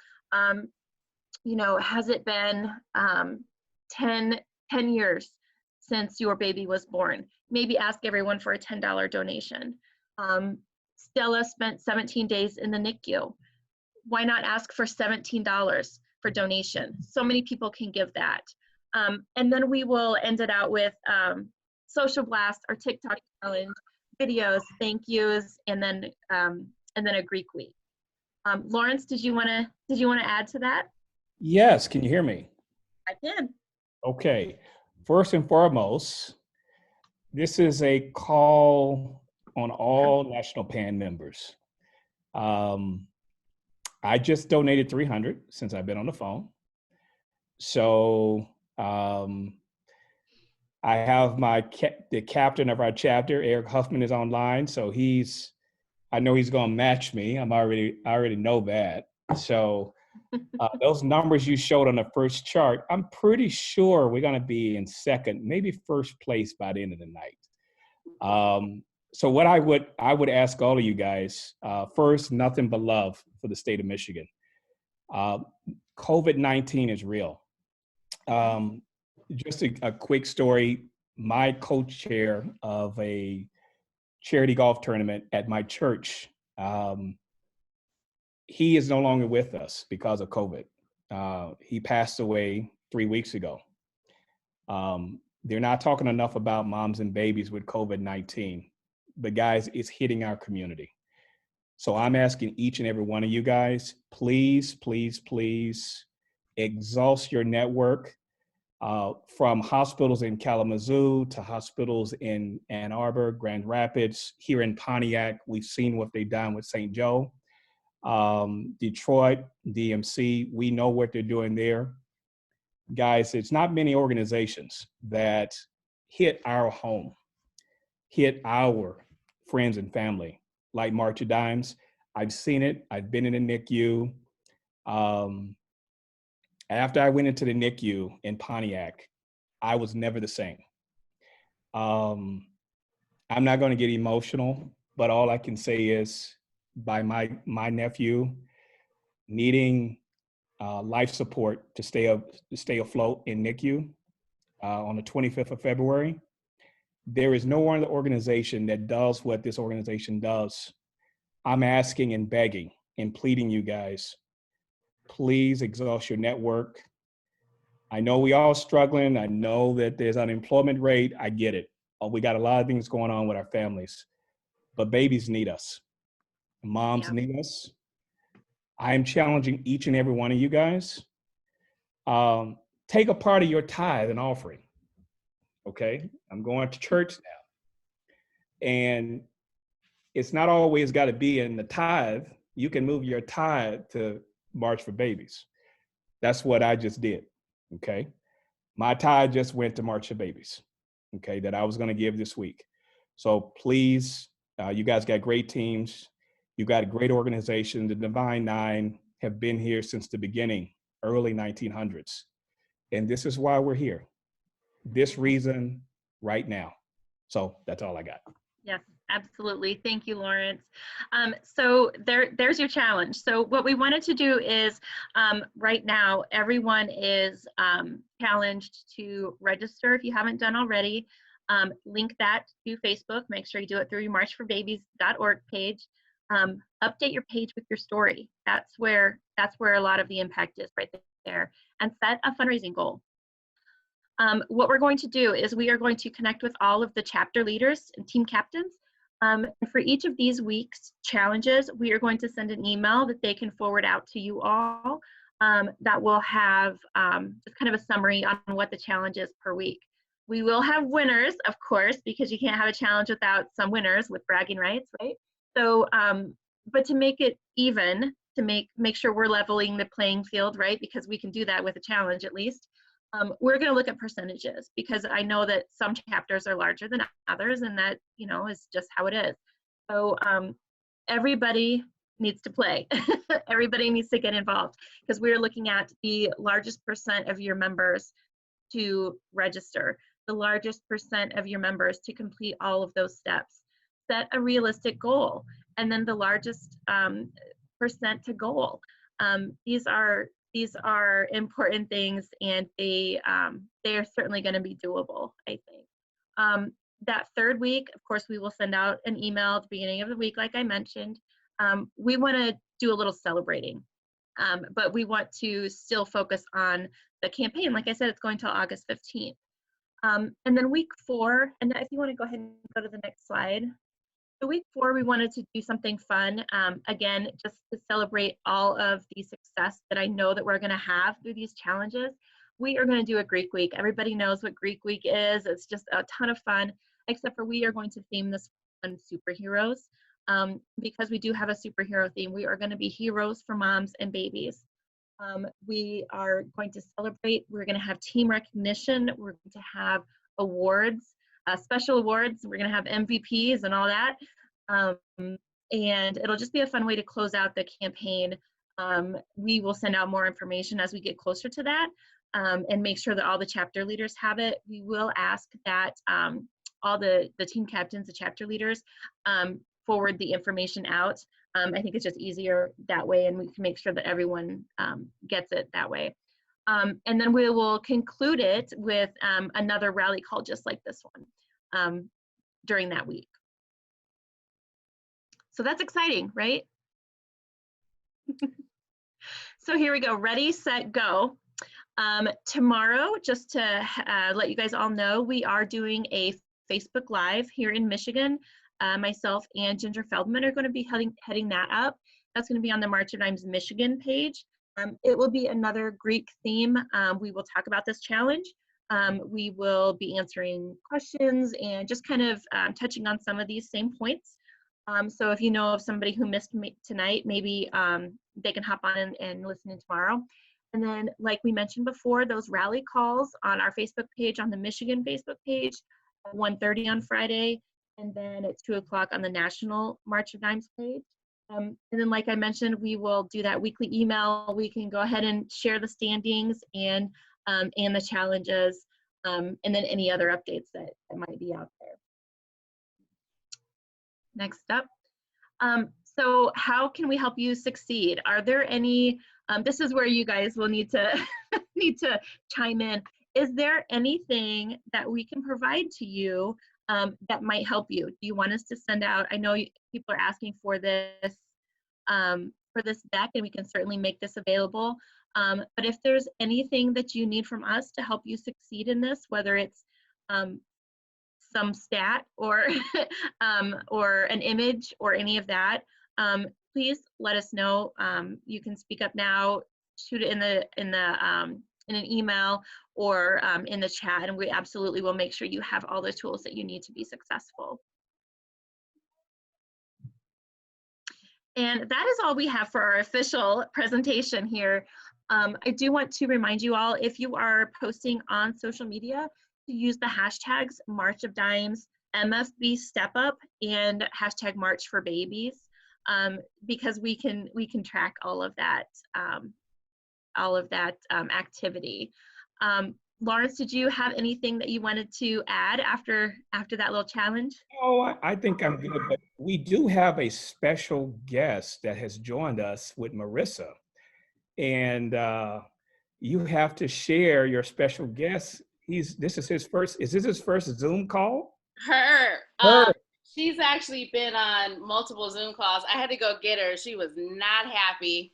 You know, has it been 10 years since your baby was born? Maybe ask everyone for a $10 donation. Stella spent 17 days in the NICU. Why not ask for $17 for donation? So many people can give that. And then we will end it out with social blast or TikTok challenge, videos, thank yous, and then a Greek week. Lawrence, did you want to add to that? Yes, can you hear me? I can. Okay. First and foremost, this is a call on all National PAN members. I just donated 300 since I've been on the phone. So I have the captain of our chapter, Eric Huffman, is online. So I know he's going to match me. I already know that. So those numbers you showed on the first chart, I'm pretty sure we're going to be in second, maybe first place by the end of the night. So what I would ask all of you guys, first, nothing but love for the state of Michigan. COVID-19 is real. Just a quick story. My co-chair of a charity golf tournament at my church, he is no longer with us because of COVID. He passed away 3 weeks ago. They're not talking enough about moms and babies with COVID-19, but guys, it's hitting our community. So I'm asking each and every one of you guys, please, please, please exhaust your network, from hospitals in Kalamazoo to hospitals in Ann Arbor, Grand Rapids, here in Pontiac. We've seen what they've done with St. Joe. Detroit, DMC, we know what they're doing there. Guys, it's not many organizations that hit our home, hit our friends and family, like March of Dimes. I've seen it. I've been in the NICU. After I went into the NICU in Pontiac, I was never the same. I'm not going to get emotional, but all I can say is by my nephew needing life support to stay afloat in NICU on the 25th of February, there is no other organization that does what this organization does. I'm asking and begging and pleading you guys, please exhaust your network. I know we all struggling. I know that there's unemployment rate. I get it. We got a lot of things going on with our families, but babies need us. Moms need us. I am challenging each and every one of you guys. Take a part of your tithe and offering. Okay, I'm going to church now, and it's not always got to be in the tithe. You can move your tithe to March for Babies. That's what I just did. Okay, my tithe just went to March for Babies. Okay, that I was going to give this week. So please, you guys got great teams. You got a great organization. The Divine Nine have been here since the beginning, early 1900s. And this is why we're here. This reason right now. So that's all I got. Yes, absolutely. Thank you, Lawrence. So there's your challenge. So what we wanted to do is right now, everyone is challenged to register if you haven't done already. Link that to Facebook. Make sure you do it through your marchforbabies.org page. Update your page with your story. That's where a lot of the impact is right there. And set a fundraising goal. What we're going to do is we are going to connect with all of the chapter leaders and team captains. And for each of these week's challenges, we are going to send an email that they can forward out to you all that will have just kind of a summary on what the challenge is per week. We will have winners, of course, because you can't have a challenge without some winners with bragging rights, right? So, but to make it even, to make sure we're leveling the playing field, right? Because we can do that with a challenge at least. We're going to look at percentages because I know that some chapters are larger than others, and that, you know, is just how it is. So everybody needs to play. Everybody needs to get involved because we're looking at the largest percent of your members to register, the largest percent of your members to complete all of those steps. Set a realistic goal, and then the largest percent to goal. These are important things, and they are certainly going to be doable, I think. That third week, of course, we will send out an email at the beginning of the week, like I mentioned. We want to do a little celebrating. But we want to still focus on the campaign. Like I said, it's going till August 15th. And then week 4, and if you want to go ahead and go to the next slide. So week 4, we wanted to do something fun. Again, just to celebrate all of the success that I know that we're going to have through these challenges. We are going to do a Greek week. Everybody knows what Greek week is. It's just a ton of fun, except for we are going to theme this on superheroes. Because we do have a superhero theme, we are going to be heroes for moms and babies. We are going to celebrate. We're going to have team recognition. We're going to have awards, special awards. We're going to have MVPs and all that. And it'll just be a fun way to close out the campaign. We will send out more information as we get closer to that, and make sure that all the chapter leaders have it. We will ask that all the team captains, the chapter leaders, forward the information out. I think it's just easier that way, and we can make sure that everyone gets it that way. And then we will conclude it with another rally call just like this one during that week. So that's exciting, right? So here we go, ready, set, go. Tomorrow, just to let you guys all know, we are doing a Facebook Live here in Michigan. Myself and Ginger Feldman are going to be heading that up. That's going to be on the March of Dimes Michigan page. It will be another Greek theme. We will talk about this challenge. We will be answering questions and just kind of touching on some of these same points. So if you know of somebody who missed me tonight, maybe they can hop on and listen in tomorrow. And then, like we mentioned before, those rally calls on our Facebook page, on the Michigan Facebook page, at 1:30 on Friday, and then at 2 o'clock on the National March of Dimes page. And then, like I mentioned, we will do that weekly email. We can go ahead and share the standings and the challenges, and then any other updates that might be out there. Next up. So how can we help you succeed? Are there any, this is where you guys will need to chime in. Is there anything that we can provide to you that might help you? Do you want us to send out, I know people are asking for this deck, and we can certainly make this available. But if there's anything that you need from us to help you succeed in this, whether it's some stat or or an image or any of that, please let us know. You can speak up now, shoot it in an email or in the chat, and we absolutely will make sure you have all the tools that you need to be successful. And that is all we have for our official presentation here. I do want to remind you all, if you are posting on social media, to use the hashtags March of Dimes, MFB Step Up, and hashtag March for Babies, because we can track all of that activity. Lawrence, did you have anything that you wanted to add after that little challenge? Oh, I think I'm good, but we do have a special guest that has joined us with Marissa. And you have to share your special guest. Is this his first Zoom call? Her. She's actually been on multiple Zoom calls. I had to go get her. She was not happy.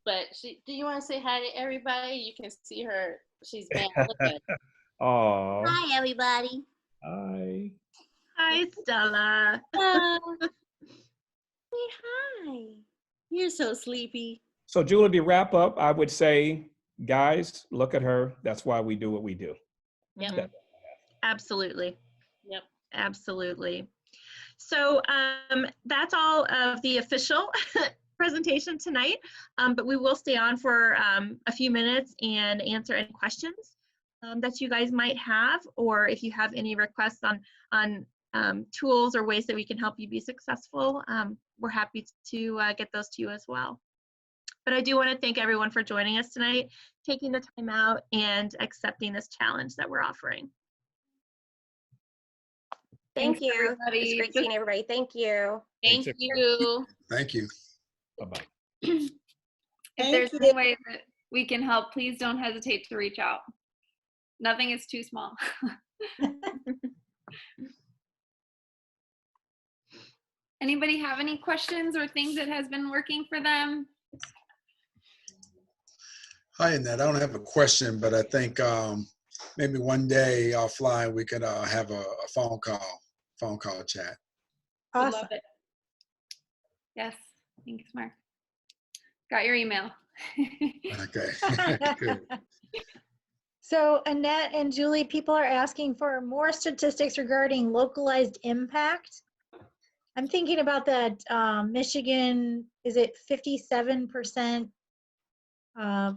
But do you want to say hi to everybody? You can see her. She's been looking. Oh. Hi, everybody. Hi. Hi, Stella. Say hi. You're so sleepy. So Julie, to wrap up, I would say, guys, look at her. That's why we do what we do. Yep. Absolutely. Yep. Absolutely. So that's all of the official presentation tonight, but we will stay on for a few minutes and answer any questions that you guys might have, or if you have any requests on tools or ways that we can help you be successful, we're happy to get those to you as well. But I do want to thank everyone for joining us tonight, taking the time out and accepting this challenge that we're offering. Thank you. Everybody. It's great seeing everybody. Thank you. Thank you. Thank you. Bye-bye. If there's any way that we can help, please don't hesitate to reach out. Nothing is too small. Anybody have any questions or things that has been working for them? Hi, Annette. I don't have a question, but I think maybe one day offline we could have a phone call chat. Would Awesome. love it. Yes, thanks, Mark. Got your email. Okay. Good. So Annette and Julie, people are asking for more statistics regarding localized impact. I'm thinking about that Michigan, is it 57%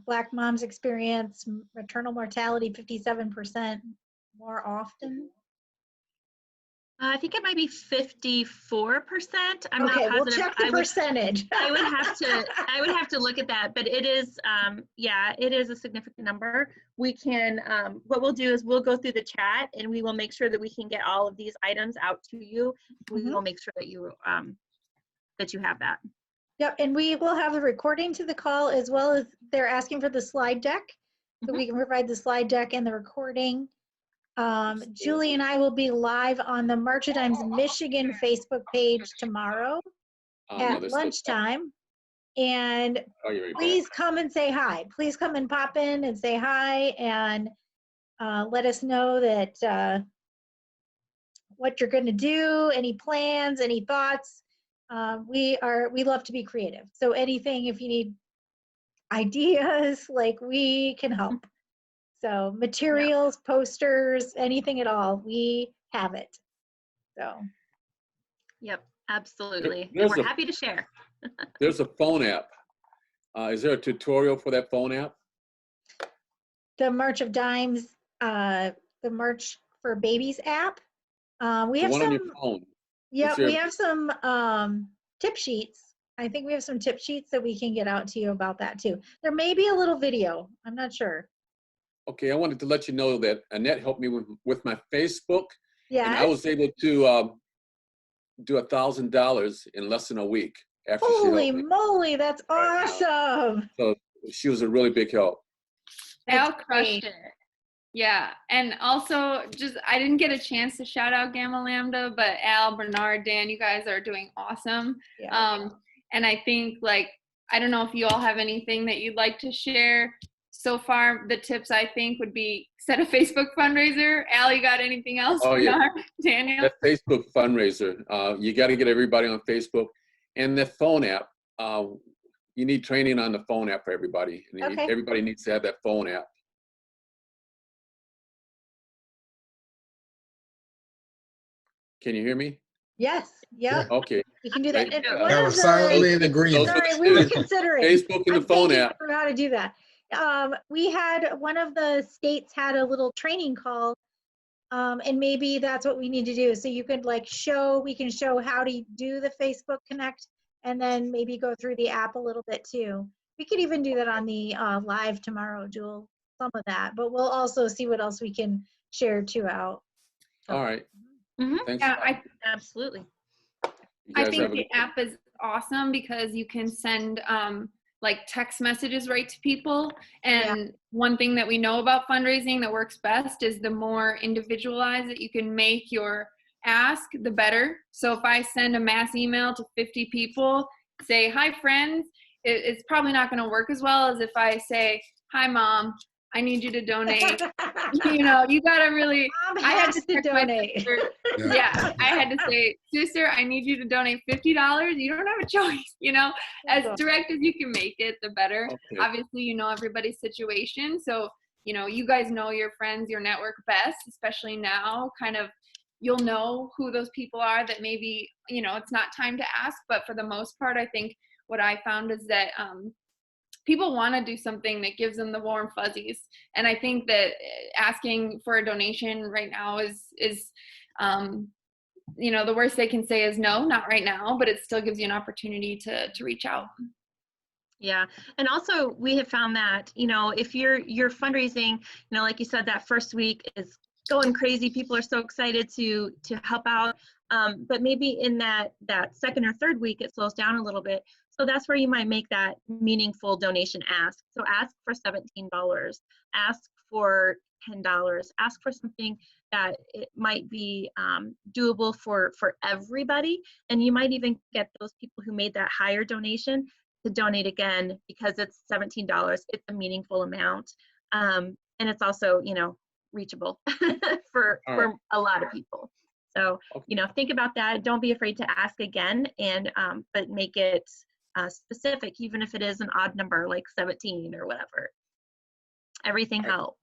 Black moms experience maternal mortality 57% more often? I think it might be 54%. I'm Okay, not we'll positive. check the percentage. I would have to look at that, but it is, yeah, it is a significant number. We can, what we'll do is we'll go through the chat and we will make sure that we can get all of these items out to you. We will make sure that you have that. Yep, and we will have the recording to the call as well as they're asking for the slide deck. So we can provide the slide deck and the recording. Julie and I will be live on the March of Dimes Michigan Facebook page tomorrow at lunchtime. And please come and say hi. Please come and pop in and say hi and let us know that what you're going to do, any plans, any thoughts. We love to be creative. So anything, if you need ideas, like we can help. So materials, posters, anything at all, we have it. So. Yep, absolutely. There's And we're a- happy to share. There's a phone app. Is there a tutorial for that phone app? The March of Dimes, the March for Babies app. We The have one on your some, phone. yeah, Is there- we have some tip sheets. I think we have some tip sheets that we can get out to you about that too. There may be a little video. I'm not sure. Okay, I wanted to let you know that Annette helped me with my Facebook. And I Yes. was able to do $1,000 in less than a week after she Holy helped me. moly, that's awesome. So she was a really big help. Al crushed it. Yeah, and also just I didn't get a chance to shout out Gamma Lambda, but Al, Bernard, Dan, you guys are doing awesome. Yeah. And I think like I don't know if you all have anything that you'd like to share. So far, the tips I think would be set a Facebook fundraiser. Al, you got anything else? Oh, yeah. Bernard, Daniel? That Facebook fundraiser, you got to get everybody on Facebook. And the phone app, you need training on the phone app for everybody. And Okay. everybody needs to have that phone app. Can you hear me? Yes. Yep. Okay. We can do that. Thank And you. one I of was the- silently in agreement. Sorry, we were considering. Facebook and the I'm phone thinking app. for how to do that. We had one of the states had a little training call, and maybe that's what we need to do. So you could like we can show how to do the Facebook Connect, and then maybe go through the app a little bit too. We could even do that on the live tomorrow, Jewel, some of that, but we'll also see what else we can share too out. All right. Thanks. Yeah, Absolutely. You I guys think have a the good- app is awesome because you can send like text messages right to people. And one thing that we know about fundraising that works best is the more individualized that you can make your ask, the better. So if I send a mass email to 50 people, say, hi friends, it's probably not going to work as well as if I say, hi mom, I need you to donate. You know, you gotta really. Mom I had has to to text my donate. sister. Yeah, I had to say, sister, I need you to donate $50. You don't have a choice. You know, as direct as you can make it, the better. Okay. Obviously, you know everybody's situation, so you know you guys know your friends, your network best, especially now. Kind of, you'll know who those people are that maybe you know it's not time to ask, but for the most part, I think what I found is that. People want to do something that gives them the warm fuzzies. And I think that asking for a donation right now is you know, the worst they can say is no, not right now, but it still gives you an opportunity to reach out. Yeah, and also we have found that, you know, if you're fundraising, you know, like you said, that first week is going crazy. People are so excited to help out. But maybe in that second or third week, it slows down a little bit. So that's where you might make that meaningful donation ask. So ask for $17, ask for $10, ask for something that it might be doable for everybody. And you might even get those people who made that higher donation to donate again because it's $17. It's a meaningful amount. And it's also, you know, reachable for a lot of people. So, you know, think about that. Don't be afraid to ask again, and but make it specific, even if it is an odd number like 17 or whatever. Everything helps.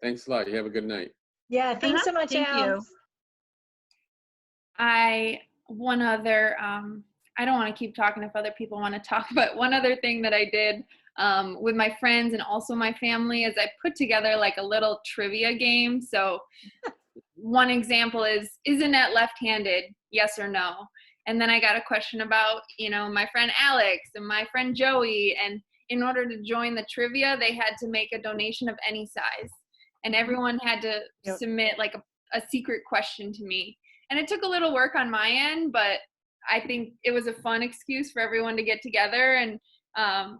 Thanks a lot. You have a good night. Yeah, thanks so much, Thank Al. you. One other, I don't want to keep talking if other people want to talk, but one other thing that I did with my friends and also my family is I put together like a little trivia game. So one example is Annette left-handed? Yes or no? And then I got a question about, you know, my friend Alex and my friend Joey. And in order to join the trivia, they had to make a donation of any size. And everyone had to submit like a secret question to me. And it took a little work on my end, but I think it was a fun excuse for everyone to get together. And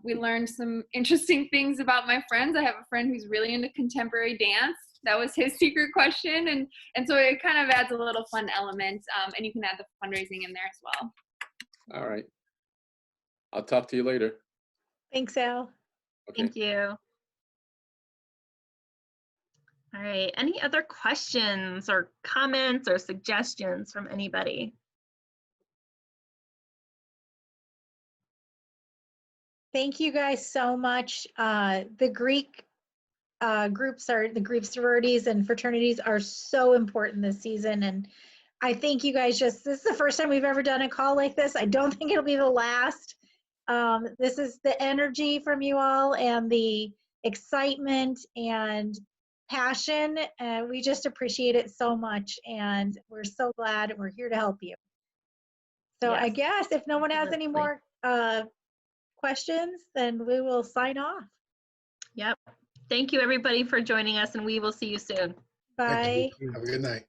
we learned some interesting things about my friends. I have a friend who's really into contemporary dance. That was his secret question. And so it kind of adds a little fun element. And you can add the fundraising in there as well. All right. I'll talk to you later. Thanks, Al. Okay. Thank you. All right, any other questions or comments or suggestions from anybody? Thank you guys so much. The Greek the Greek sororities and fraternities are so important this season. And I think you guys this is the first time we've ever done a call like this. I don't think it'll be the last. This is the energy from you all and the excitement and passion. We just appreciate it so much. And we're so glad we're here to help you. So Yes. I guess if no one has any more questions, then we will sign off. Yep. Thank you everybody for joining us, and we will see you soon. Bye. Have a good night.